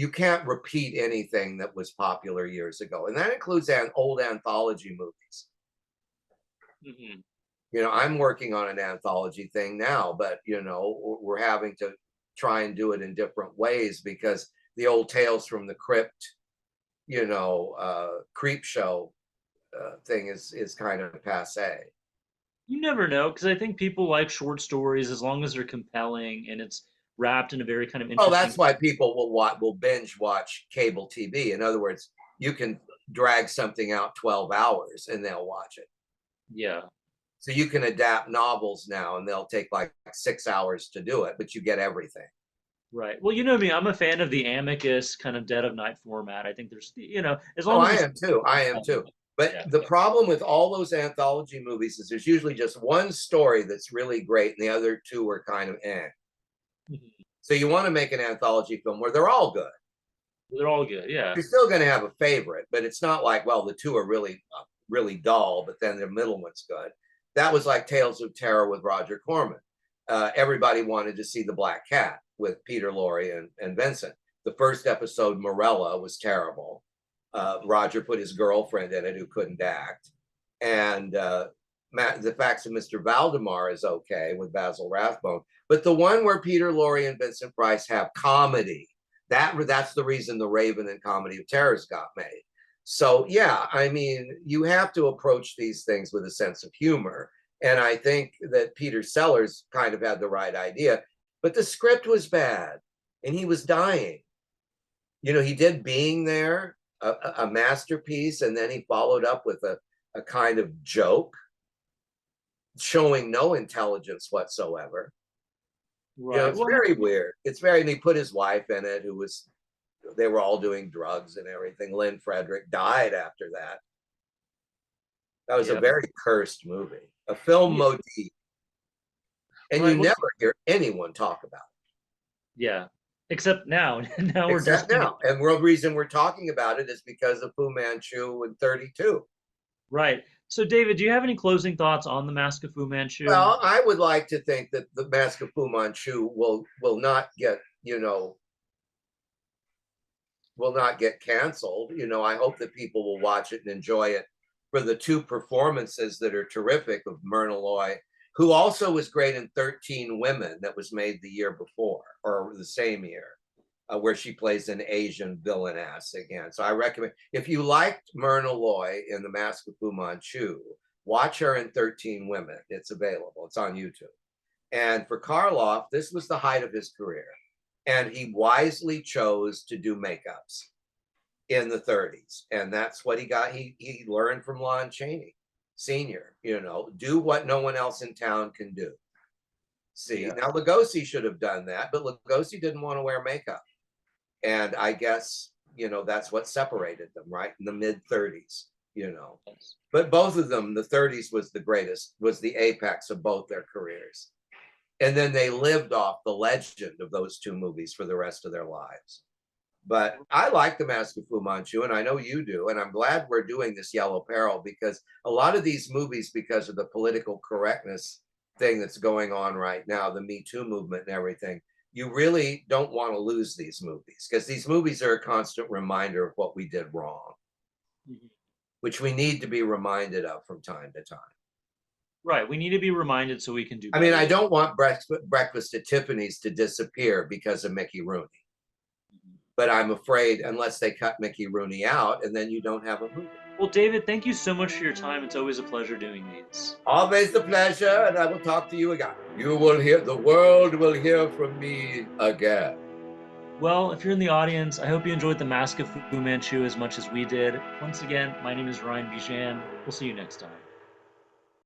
can't repeat anything that was popular years ago. And that includes old anthology movies. Mm-hmm. I'm working on an anthology thing now, but, we're having to try and do it in different ways because the old Tales from the Crypt, creep show thing is kind of passe. You never know, because I think people like short stories as long as they're compelling and it's wrapped in a very kind of interesting. Oh, that's why people will binge watch cable TV. In other words, you can drag something out 12 hours and they'll watch it. Yeah. So you can adapt novels now and they'll take like 6 hours to do it, but you get everything. Right. Well, you know me, I'm a fan of the Amicus kind of Dead of Night format. I think there's, as long as I am too. But the problem with all those anthology movies is there's usually just one story that's really great and the other two are kind of eh. Mm-hmm. So you want to make an anthology film where they're all good. They're all good, yeah. You're still going to have a favorite, but it's not like, well, the two are really, really dull, but then the middle one's good. That was like Tales of Terror with Roger Corman. Everybody wanted to see The Black Cat with Peter Lorre and Vincent. The first episode, Morella, was terrible. Roger put his girlfriend in it who couldn't act. And The Facts of Mr. Valdemar is okay with Basil Rathbone. But the one where Peter Lorre and Vincent Price have comedy, that's the reason The Raven and Comedy of Terrors got made. So, yeah, I mean, you have to approach these things with a sense of humor. And I think that Peter Sellers kind of had the right idea. But the script was bad and he was dying. He did Being There, a masterpiece, and then he followed up with a kind of joke showing no intelligence whatsoever. Right. It's very weird. And he put his wife in it, they were all doing drugs and everything. Lynn Frederick died after that. That was a very cursed movie, a film motif. And you never hear anyone talk about it. Yeah. Except now. Now we're just now. And the reason we're talking about it is because of Fu Manchu in 32. Right. So, David, do you have any closing thoughts on the Mask of Fu Manchu? Well, I would like to think that the Mask of Fu Manchu will not get, will not get canceled. You know, I hope that people will watch it and enjoy it for the two performances that are terrific of Myrna Loy, who also was great in 13 Women, that was made the year before, or the same year, where she plays an Asian villainess again. So I recommend, if you liked Myrna Loy in The Mask of Fu Manchu, watch her in 13 Women. It's available. It's on YouTube. And for Karloff, this was the height of his career. And he wisely chose to do makeups in the 30s. And that's what he got. He learned from Lon Chaney Sr., you know, do what no one else in town can do. See, now Lugosi should have done that, but Lugosi didn't want to wear makeup. And I guess, you know, that's what separated them, right? In the mid 30s, you know. But both of them, the 30s was the greatest, was the apex of both their careers. And then they lived off the legend of those two movies for the rest of their lives. But I like The Mask of Fu Manchu, and I know you do. And I'm glad we're doing this Yellow Peril, because a lot of these movies, because of the political correctness thing that's going on right now, the Me Too movement and everything, you really don't want to lose these movies, because these movies are a constant reminder of what we did wrong, which we need to be reminded of from time to time. Right. We need to be reminded so we can do better. I mean, I don't want Breakfast at Tiffany's to disappear because of Mickey Rooney. But I'm afraid, unless they cut Mickey Rooney out, and then you don't have a movie. Well, David, thank you so much for your time. It's always a pleasure doing these. Always a pleasure, and I will talk to you again. You will hear, the world will hear from me again. Well, if you're in the audience, I hope you enjoyed The Mask of Fu Manchu as much as we did. Once again, my name is Ryan Bijan. We'll see you next time.